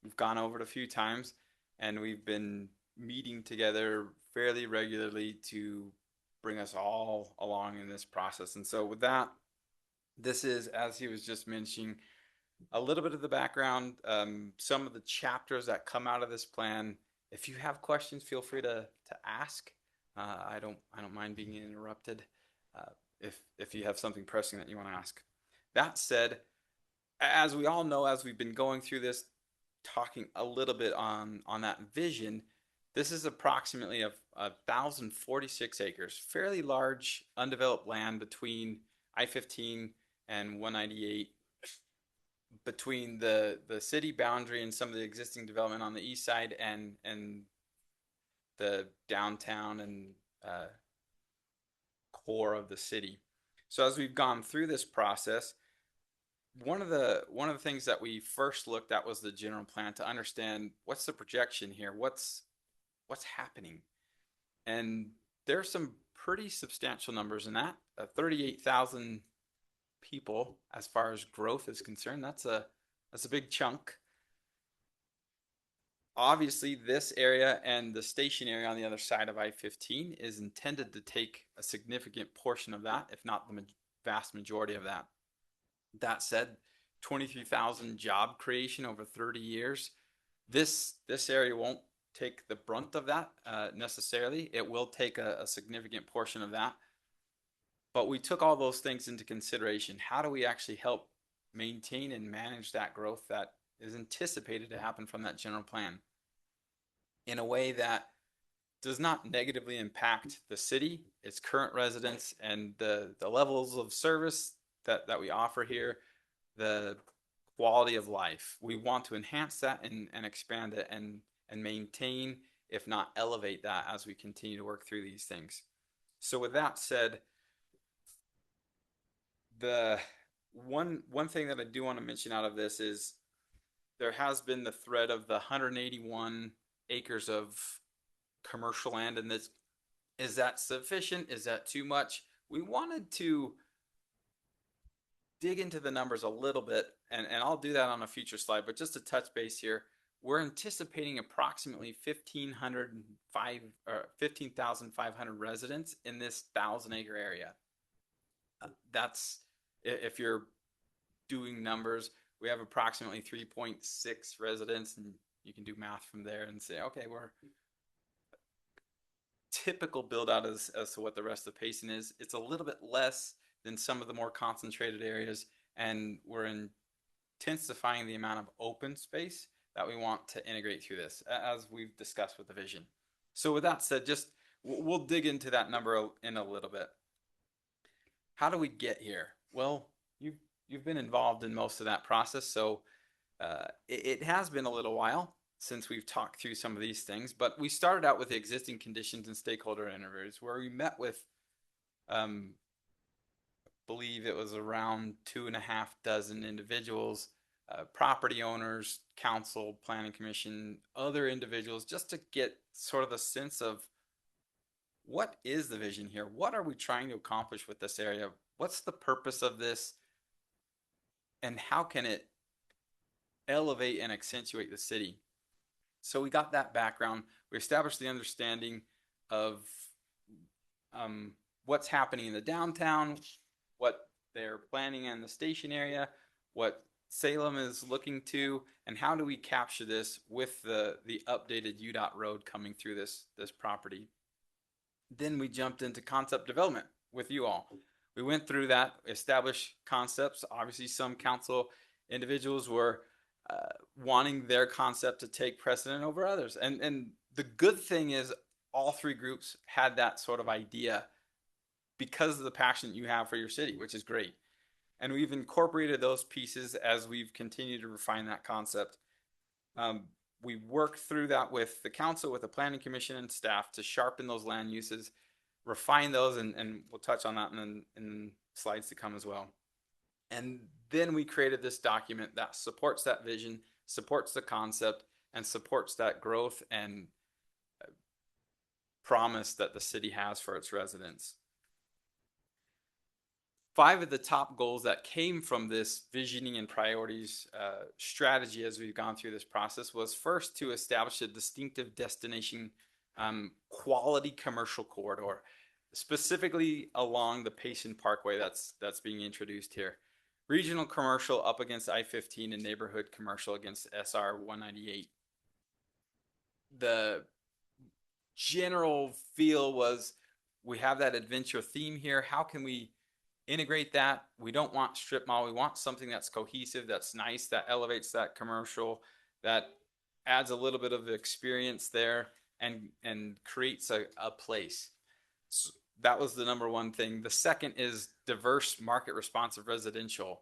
We've gone over it a few times, and we've been meeting together fairly regularly to bring us all along in this process. And so with that, this is, as he was just mentioning, a little bit of the background, some of the chapters that come out of this plan. If you have questions, feel free to ask. I don't mind being interrupted if you have something pressing that you want to ask. That said, as we all know, as we've been going through this, talking a little bit on that vision, this is approximately 1,046 acres, fairly large undeveloped land between I-15 and 198, between the city boundary and some of the existing development on the east side and the downtown and core of the city. So as we've gone through this process, one of the things that we first looked at was the general plan to understand what's the projection here, what's happening. And there's some pretty substantial numbers in that. 38,000 people as far as growth is concerned. That's a big chunk. Obviously, this area and the station area on the other side of I-15 is intended to take a significant portion of that, if not the vast majority of that. That said, 23,000 job creation over 30 years. This area won't take the brunt of that necessarily. It will take a significant portion of that. But we took all those things into consideration. How do we actually help maintain and manage that growth that is anticipated to happen from that general plan in a way that does not negatively impact the city, its current residents, and the levels of service that we offer here, the quality of life. We want to enhance that and expand it and maintain, if not elevate that as we continue to work through these things. So with that said, the one thing that I do want to mention out of this is there has been the thread of the 181 acres of commercial land, and this, is that sufficient? Is that too much? We wanted to dig into the numbers a little bit, and I'll do that on a future slide, but just to touch base here, we're anticipating approximately 15,500 residents in this 1,000-acre area. That's, if you're doing numbers, we have approximately 3.6 residents, and you can do math from there and say, okay, we're typical build out as to what the rest of Payson is. It's a little bit less than some of the more concentrated areas, and we're intensifying the amount of open space that we want to integrate through this, as we've discussed with the vision. So with that said, just we'll dig into that number in a little bit. How do we get here? Well, you've been involved in most of that process, so it has been a little while since we've talked through some of these things, but we started out with the existing conditions and stakeholder interviews where we met with, believe it was around 2.5 dozen individuals, property owners, council, planning commission, other individuals, just to get sort of a sense of what is the vision here? What are we trying to accomplish with this area? What's the purpose of this? And how can it elevate and accentuate the city? So we got that background. We established the understanding of what's happening in the downtown, what they're planning in the station area, what Salem is looking to, and how do we capture this with the updated UDOT road coming through this property. Then we jumped into concept development with you all. We went through that, established concepts. Obviously, some council individuals were wanting their concept to take precedent over others. And the good thing is all three groups had that sort of idea because of the passion you have for your city, which is great. And we've incorporated those pieces as we've continued to refine that concept. We work through that with the council, with the planning commission and staff to sharpen those land uses, refine those, and we'll touch on that in slides to come as well. And then we created this document that supports that vision, supports the concept, and supports that growth and promise that the city has for its residents. 5 of the top goals that came from this visioning and priorities strategy as we've gone through this process was first to establish a distinctive destination quality commercial corridor, specifically along the Payson Parkway that's being introduced here. Regional commercial up against I-15 and neighborhood commercial against SR 198. The general feel was we have that adventure theme here. How can we integrate that? We don't want strip mall. We want something that's cohesive, that's nice, that elevates that commercial, that adds a little bit of experience there and creates a place. So that was the number one thing. The second is diverse market responsive residential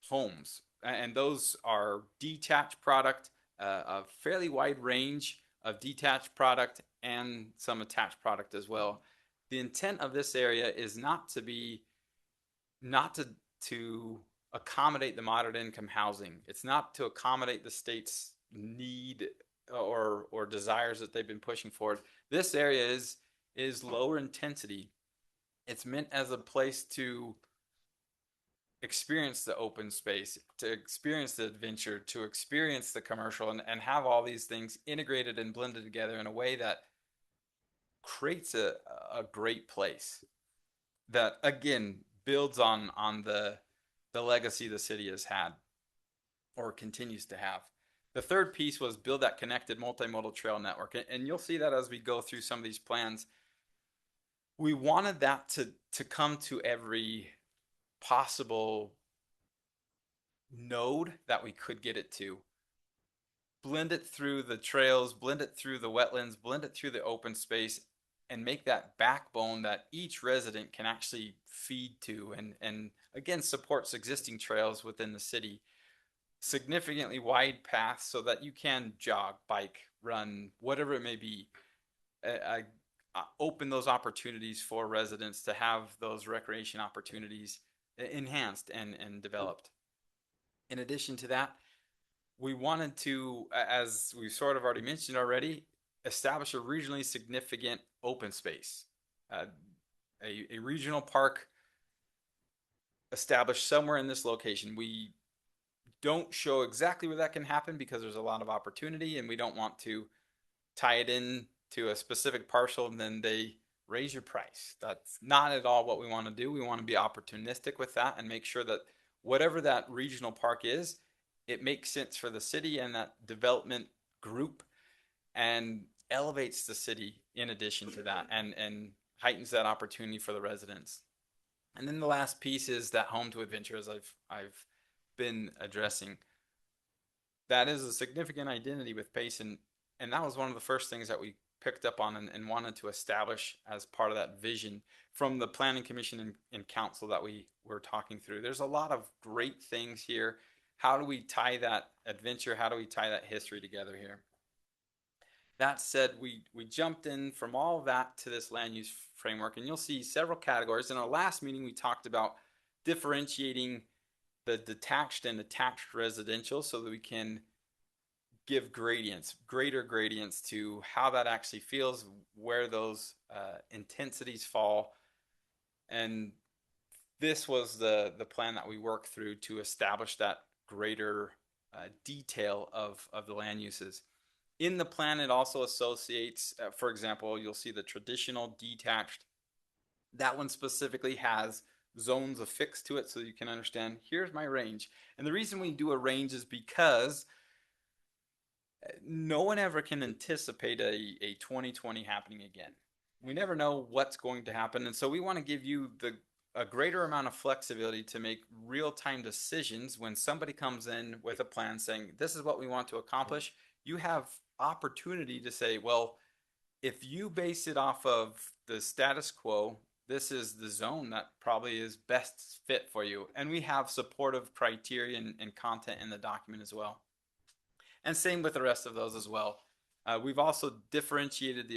homes. And those are detached product, a fairly wide range of detached product and some attached product as well. The intent of this area is not to accommodate the moderate income housing. It's not to accommodate the state's need or desires that they've been pushing forward. This area is lower intensity. It's meant as a place to experience the open space, to experience the adventure, to experience the commercial, and have all these things integrated and blended together in a way that creates a great place that, again, builds on the legacy the city has had or continues to have. The third piece was build that connected multimodal trail network. And you'll see that as we go through some of these plans. We wanted that to come to every possible node that we could get it to. Blend it through the trails, blend it through the wetlands, blend it through the open space, and make that backbone that each resident can actually feed to and again supports existing trails within the city. Significantly wide paths so that you can jog, bike, run, whatever it may be. Open those opportunities for residents to have those recreation opportunities enhanced and developed. In addition to that, we wanted to, as we've sort of already mentioned already, establish a regionally significant open space, a regional park established somewhere in this location. We don't show exactly where that can happen because there's a lot of opportunity, and we don't want to tie it in to a specific parcel and then they raise your price. That's not at all what we want to do. We want to be opportunistic with that and make sure that whatever that regional park is, it makes sense for the city and that development group and elevates the city in addition to that and heightens that opportunity for the residents. And then the last piece is that home to adventure, as I've been addressing. That is a significant identity with Payson, and that was one of the first things that we picked up on and wanted to establish as part of that vision from the planning commission and council that we were talking through. There's a lot of great things here. How do we tie that adventure? How do we tie that history together here? That said, we jumped in from all of that to this land use framework, and you'll see several categories. In our last meeting, we talked about differentiating the detached and attached residential so that we can give greater gradients to how that actually feels, where those intensities fall. And this was the plan that we worked through to establish that greater detail of the land uses. In the plan, it also associates, for example, you'll see the traditional detached. That one specifically has zones affixed to it so you can understand, here's my range. And the reason we do a range is because no one ever can anticipate a 2020 happening again. We never know what's going to happen. And so we want to give you a greater amount of flexibility to make real-time decisions when somebody comes in with a plan saying, this is what we want to accomplish. You have opportunity to say, well, if you base it off of the status quo, this is the zone that probably is best fit for you. And we have supportive criteria and content in the document as well. And same with the rest of those as well. We've also differentiated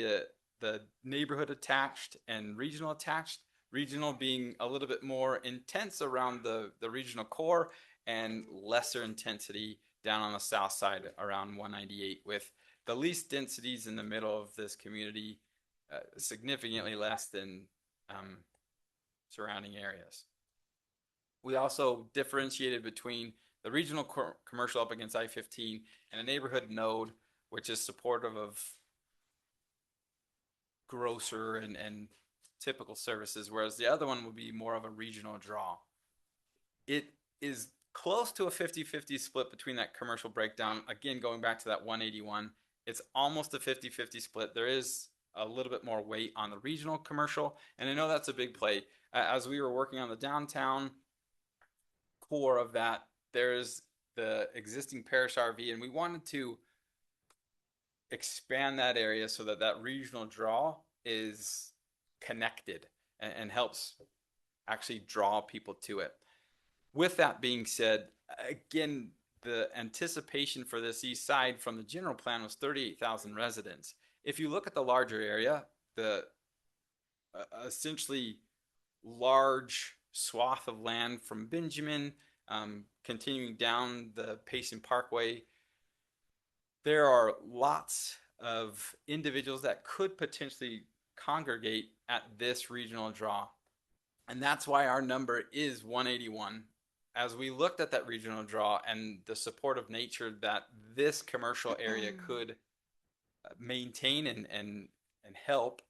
the neighborhood attached and regional attached. Regional being a little bit more intense around the regional core and lesser intensity down on the south side around 198, with the least densities in the middle of this community, significantly less than surrounding areas. We also differentiated between the regional commercial up against I-15 and a neighborhood node, which is supportive of grocer and typical services, whereas the other one would be more of a regional draw. It is close to a 50-50 split between that commercial breakdown. Again, going back to that 181, it's almost a 50-50 split. There is a little bit more weight on the regional commercial, and I know that's a big play. As we were working on the downtown core of that, there's the existing Parish RV, and we wanted to expand that area so that that regional draw is connected and helps actually draw people to it. With that being said, again, the anticipation for this east side from the general plan was 38,000 residents. If you look at the larger area, the essentially large swath of land from Benjamin, continuing down the Payson Parkway, there are lots of individuals that could potentially congregate at this regional draw. And that's why our number is 181. As we looked at that regional draw and the supportive nature that this commercial area could maintain and help,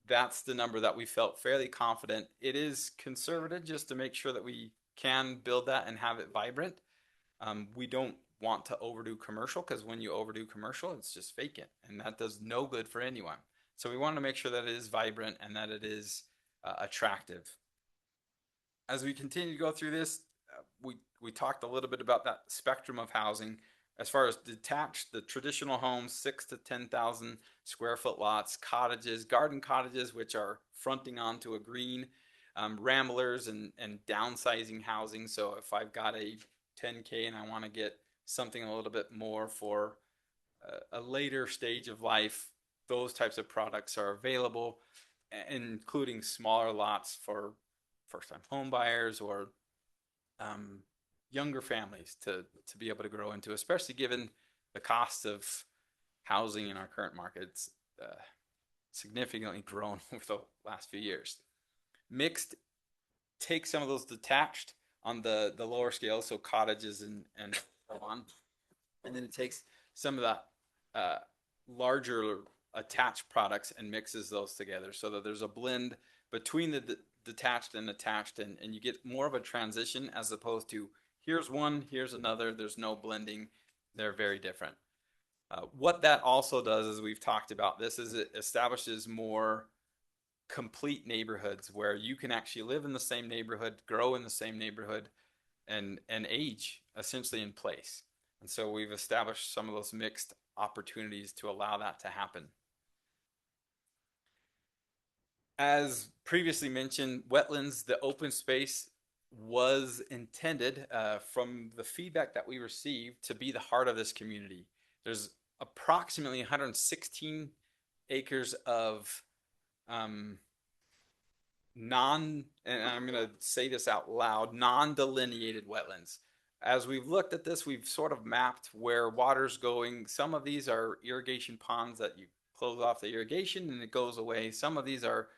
that's the number that we felt fairly confident. It is conservative just to make sure that we can build that and have it vibrant. We don't want to overdo commercial, because when you overdo commercial, it's just vacant, and that does no good for anyone. So we want to make sure that it is vibrant and that it is attractive. As we continue to go through this, we talked a little bit about that spectrum of housing. As far as detached, the traditional homes, 6,000 to 10,000 square foot lots, cottages, garden cottages, which are fronting onto a green, ramblers and downsizing housing. So if I've got a 10K and I want to get something a little bit more for a later stage of life, those types of products are available, including smaller lots for first-time home buyers or younger families to be able to grow into, especially given the cost of housing in our current market. It's significantly grown over the last few years. Mixed takes some of those detached on the lower scale, so cottages and so on, and then it takes some of that larger attached products and mixes those together so that there's a blend between the detached and attached, and you get more of a transition as opposed to here's one, here's another. There's no blending. They're very different. What that also does, as we've talked about this, is it establishes more complete neighborhoods where you can actually live in the same neighborhood, grow in the same neighborhood, and age essentially in place. And so we've established some of those mixed opportunities to allow that to happen. As previously mentioned, wetlands, the open space was intended from the feedback that we received to be the heart of this community. There's approximately 116 acres of and I'm going to say this out loud, non-delineated wetlands. as we've looked at this, we've sort of mapped where water's going. Some of these are irrigation ponds that you close off the irrigation and it goes away. Some of these are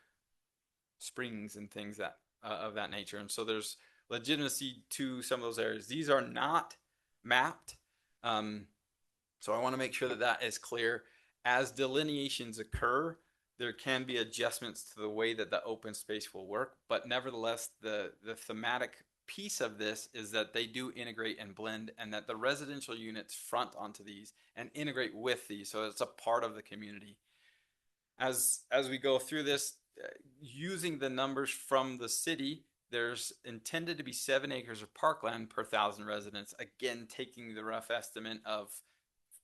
springs and things that of that nature. And so there's legitimacy to some of those areas. These are not mapped. So I want to make sure that that is clear. As delineations occur, there can be adjustments to the way that the open space will work, but nevertheless, the thematic piece of this is that they do integrate and blend, and that the residential units front onto these and integrate with these, so it's a part of the community. As we go through this, using the numbers from the city, there's intended to be 7 acres of parkland per 1,000 residents. Again, taking the rough estimate of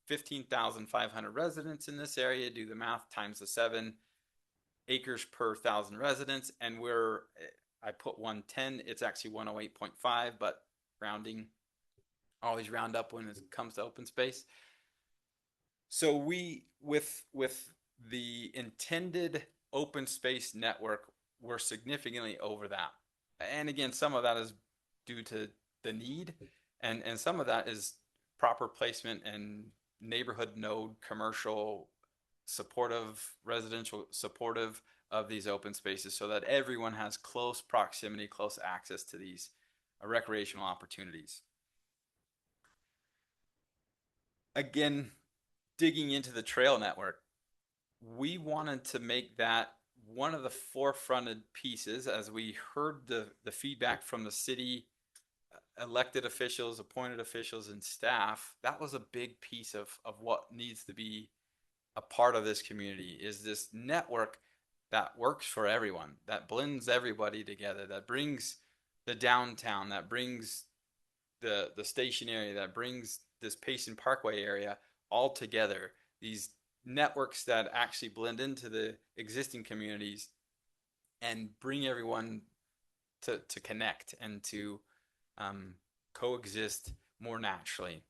15,500 residents in this area, do the math times the 7 acres per 1,000 residents, and I put 110, it's actually 108.5, but rounding, always round up when it comes to open space. So we, with the intended open space network, we're significantly over that. And again, some of that is due to the need, and some of that is proper placement and neighborhood node, commercial supportive, residential supportive of these open spaces, so that everyone has close proximity, close access to these recreational opportunities. Again, digging into the trail network, we wanted to make that one of the forefronted pieces as we heard the feedback from the city elected officials, appointed officials, and staff. That was a big piece of what needs to be a part of this community, is this network that works for everyone, that blends everybody together, that brings the downtown, that brings the station area, that brings this Payson Parkway area all together. These networks that actually blend into the existing communities and bring everyone to connect and to coexist more naturally.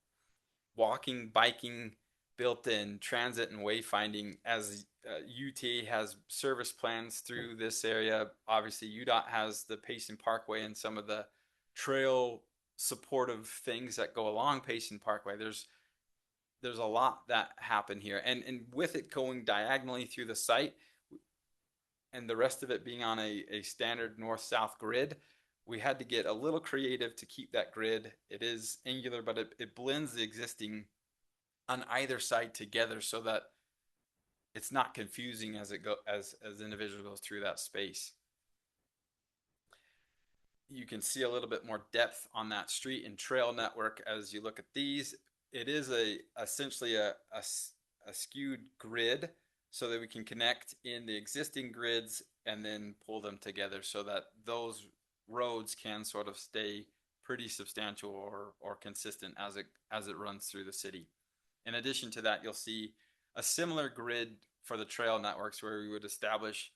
Walking, biking, built in, transit and wayfinding. As UTA has service plans through this area, obviously UDOT has the Payson Parkway and some of the trail supportive things that go along Payson Parkway. There's a lot that happen here, and with it going diagonally through the site and the rest of it being on a standard north-south grid, we had to get a little creative to keep that grid. It is angular, but it blends the existing on either side together so that it's not confusing as the individual goes through that space. You can see a little bit more depth on that street and trail network as you look at these. It is essentially a skewed grid so that we can connect in the existing grids and then pull them together so that those roads can sort of stay pretty substantial or consistent as it runs through the city. In addition to that, you'll see a similar grid for the trail networks where we would establish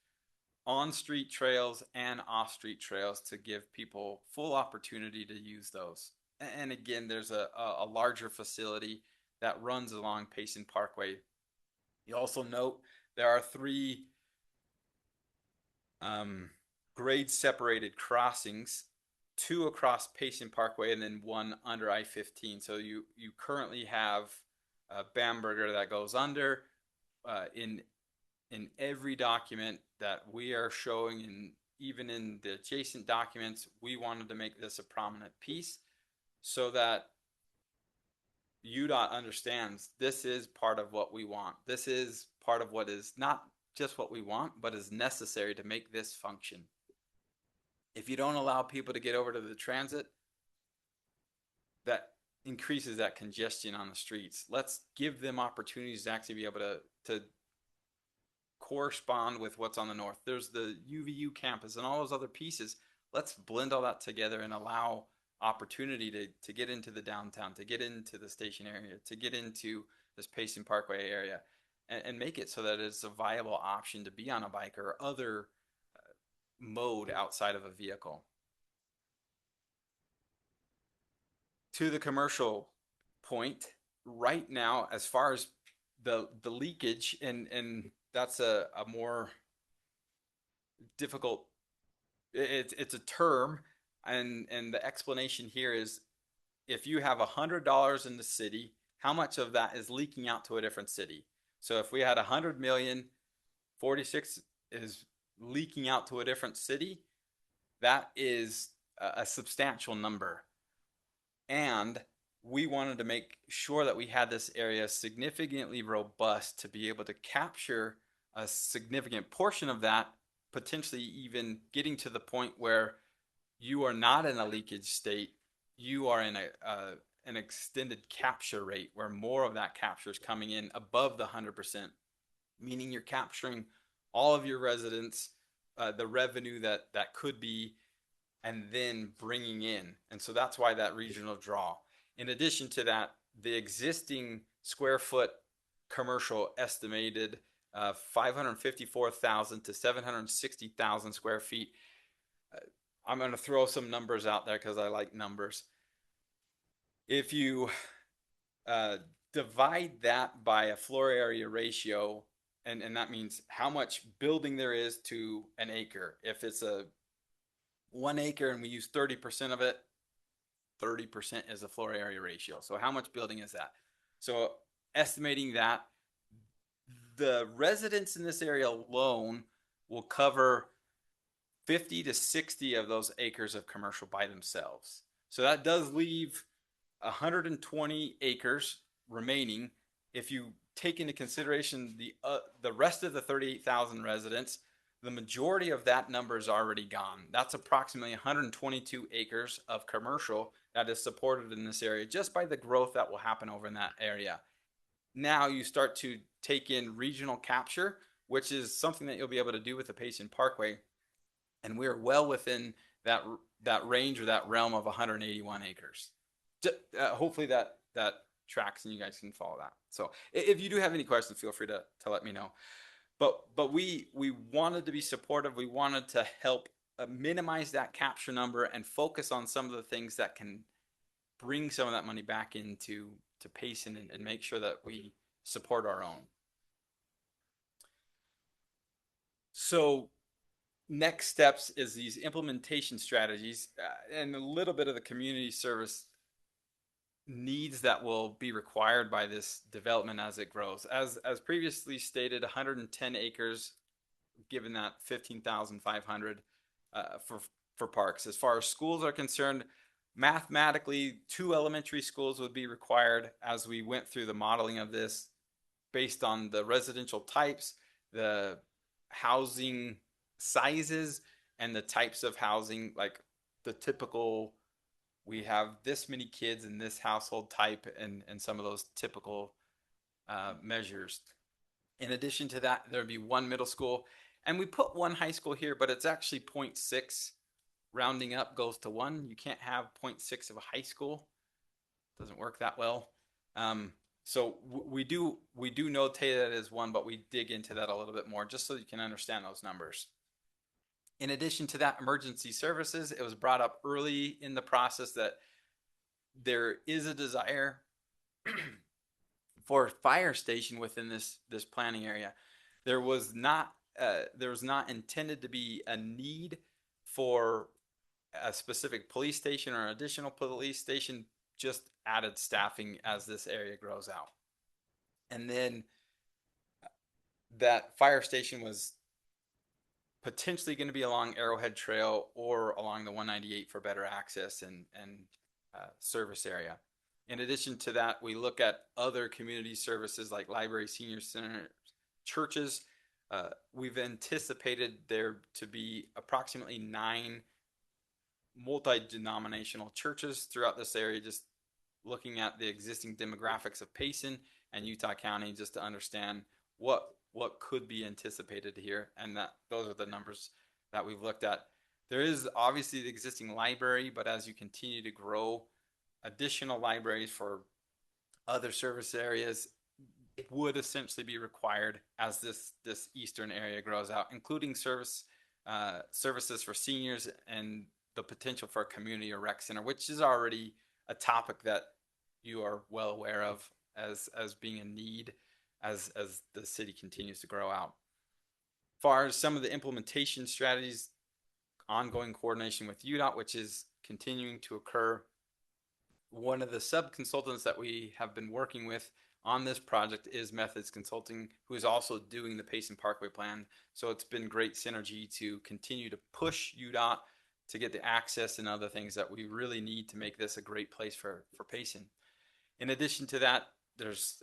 on-street trails and off-street trails to give people full opportunity to use those. And again, there's a larger facility that runs along Payson Parkway. You also note there are 3 grade separated crossings, 2 across Payson Parkway and then 1 under I-15. So you currently have Bamberger that goes under. In every document that we are showing, and even in the adjacent documents, we wanted to make this a prominent piece so that UDOT understands this is part of what we want. This is part of what is not just what we want, but is necessary to make this function. If you don't allow people to get over to the transit, that increases that congestion on the streets. Let's give them opportunities to actually be able to correspond with what's on the north. There's the UVU campus and all those other pieces. Let's blend all that together and allow opportunity to get into the downtown, to get into the station area, to get into this Payson Parkway area, and make it so that it's a viable option to be on a bike or other mode outside of a vehicle. To the commercial point, right now, as far as the leakage, and that's a more difficult, it's a term, and the explanation here is if you have $100 in the city, how much of that is leaking out to a different city? So if we had 100 million, 46 is leaking out to a different city, that is a substantial number. And we wanted to make sure that we had this area significantly robust to be able to capture a significant portion of that, potentially even getting to the point where you are not in a leakage state, you are in an extended capture rate where more of that capture is coming in above the 100%, meaning you're capturing all of your residents, the revenue that could be, and then bringing in. And so that's why that regional draw. In addition to that, the existing square foot commercial estimated 554,000 to 760,000 square feet. I'm going to throw some numbers out there because I like numbers. If you divide that by a floor area ratio, and that means how much building there is to an acre. If it's a 1 acre and we use 30% of it, 30% is the floor area ratio. So how much building is that? So estimating that, the residents in this area alone will cover 50 to 60 of those acres of commercial by themselves. So that does leave 120 acres remaining. If you take into consideration the rest of the 38,000 residents, the majority of that number is already gone. That's approximately 122 acres of commercial that is supported in this area just by the growth that will happen over in that area. Now you start to take in regional capture, which is something that you'll be able to do with the Payson Parkway. And we're well within that range or that realm of 181 acres. Hopefully that tracks and you guys can follow that. So if you do have any questions, feel free to let me know. But we wanted to be supportive. We wanted to help minimize that capture number and focus on some of the things that can bring some of that money back into Payson and make sure that we support our own. So next steps is these implementation strategies and a little bit of the community service needs that will be required by this development as it grows. As previously stated, 110 acres, given that 15,500 for parks. As far as schools are concerned, mathematically, 2 elementary schools would be required as we went through the modeling of this based on the residential types, the housing sizes, and the types of housing, like the typical, we have this many kids in this household type and some of those typical measures. In addition to that, there'd be 1 middle school, and we put 1 high school here, but it's actually 0.6. Rounding up goes to 1. You can't have 0.6 of a high school. It doesn't work that well. So we do notate that as 1, but we dig into that a little bit more just so you can understand those numbers. In addition to that, emergency services, it was brought up early in the process that there is a desire for a fire station within this planning area. There was not intended to be a need for a specific police station or an additional police station, just added staffing as this area grows out. And then that fire station was potentially going to be along Arrowhead Trail or along the 198 for better access and service area. In addition to that, we look at other community services like library, senior center, churches. We've anticipated there to be approximately 9 multi-denominational churches throughout this area, just looking at the existing demographics of Payson and Utah County, just to understand what could be anticipated here, and that those are the numbers that we've looked at. There is obviously the existing library, but as you continue to grow, additional libraries for other service areas would essentially be required as this eastern area grows out, including services for seniors and the potential for a community or rec center, which is already a topic that you are well aware of as being a need as the city continues to grow out. As far as some of the implementation strategies, ongoing coordination with UDOT, which is continuing to occur. one of the sub-consultants that we have been working with on this project is Methods Consulting, who is also doing the Payson Parkway plan. So it's been great synergy to continue to push UDOT to get the access and other things that we really need to make this a great place for Payson. In addition to that, there's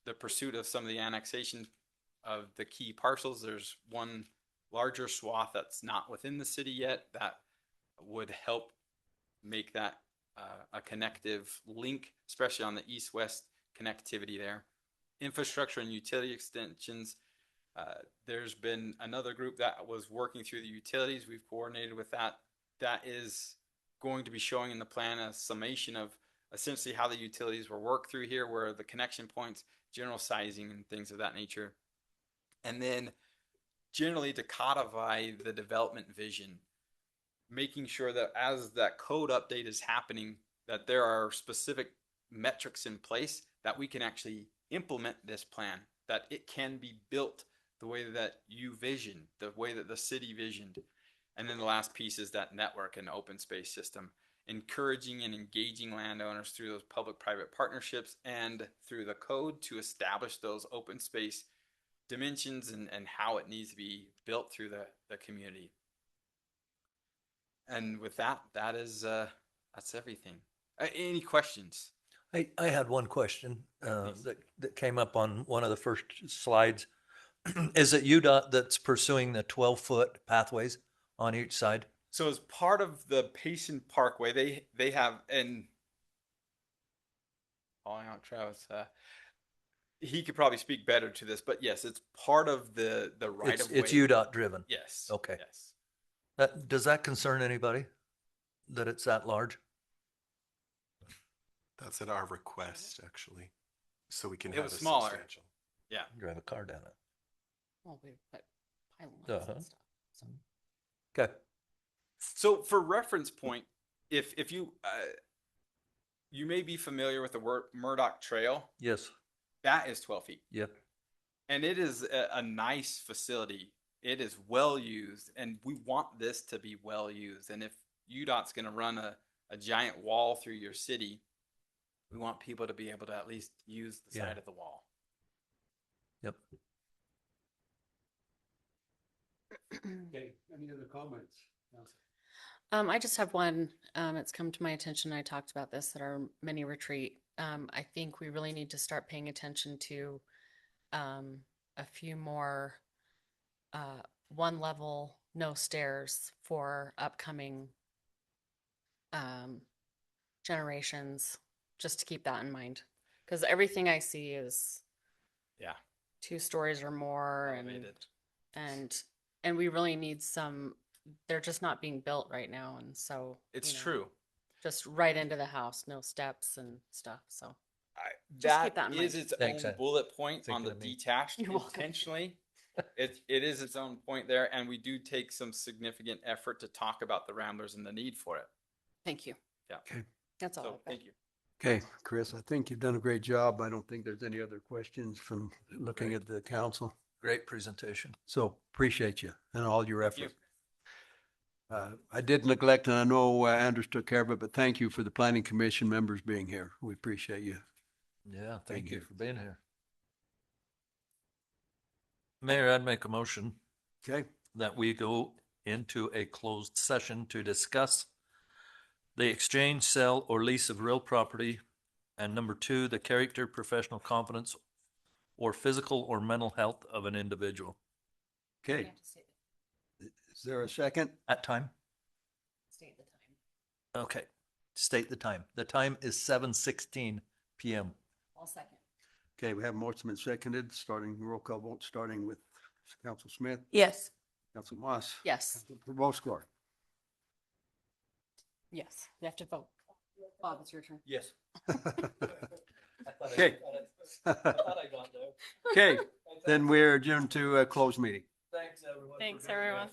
the pursuit of some of the annexation of the key parcels. There's one larger swath that's not within the city yet that would help make that a connective link, especially on the east-west connectivity there. Infrastructure and utility extensions. There's been another group that was working through the utilities. We've coordinated with that. That is going to be showing in the plan a summation of essentially how the utilities were worked through here, where are the connection points, general sizing, and things of that nature. And then generally to codify the development vision, making sure that as that code update is happening, that there are specific metrics in place that we can actually implement this plan, that it can be built the way that you visioned, the way that the city visioned. And then the last piece is that network and open space system, encouraging and engaging landowners through those public-private partnerships and through the code to establish those open space dimensions and how it needs to be built through the community. And with that, that's everything. Any questions? I had one question that came up on one of the first slides. Is it UDOT that's pursuing the 12-foot pathways on each side? So as part of the Payson Parkway, they have, and calling out Travis, he could probably speak better to this, but yes, it's part of the right of way. It's UDOT driven. Yes. Okay. Yes. Does that concern anybody that it's that large? That's at our request, actually, so we can It have was a smaller. substantial. Yeah. Drive a car down it. Well, we put pylons Uh-huh. and stuff. So. Okay. So for reference point, if you you may be familiar with the word Murdoch Trail, Yes. that is 12 feet. Yep. And it is a nice facility. It is well used, and we want this to be well used. And if UDOT's going to run a giant wall through your city, we want people to be able to at least use the Yeah. side of the wall. Yep. Okay, any other comments? I just have one. It's come to my attention. I talked about this at our mini retreat. I think we really need to start paying attention to a few more one level, no stairs for upcoming generations, just to keep that in mind. Because everything I see is Yeah. 2 stories or more, Elevated. and we really need some. They're just not being built right now, and so It's you know, true. just right into the house, no steps and stuff. So keep That that in is mind. its Thanks, own bullet point on thinking the of me. detached You're welcome. intentionally. It is its own point there, and we do take some significant effort to talk about the Ramblers and the need for it. Thank you. Yeah. Okay. That's all. So I've got. thank you. Okay, Chris, I think you've done a great job. I don't think there's any other questions from looking at the council. Great presentation. So appreciate you and all your Thank you. effort. I did neglect, and I know Anders took care of it, but thank you for the planning commission members being here. We appreciate you. Yeah, Thank thank you you. for being here. Mayor, I'd make a motion Okay, that we go into a closed session to discuss the exchange, sale, or lease of real property, and number 2, the character, professional competence, or physical or mental health of an individual. You okay. have to state Is there a second? At time? the time. Okay. State the time. The time is 7:16 PM. I'll second. Okay, we have motion and seconded, starting roll call vote, starting with Council Smith, Yes. Council Moss. Yes. Proboscore. Yes. You have to vote. Bob, it's your turn. Yes. Okay. Okay, then we're adjourned to a closed meeting. Thanks, everyone. Thanks, everyone.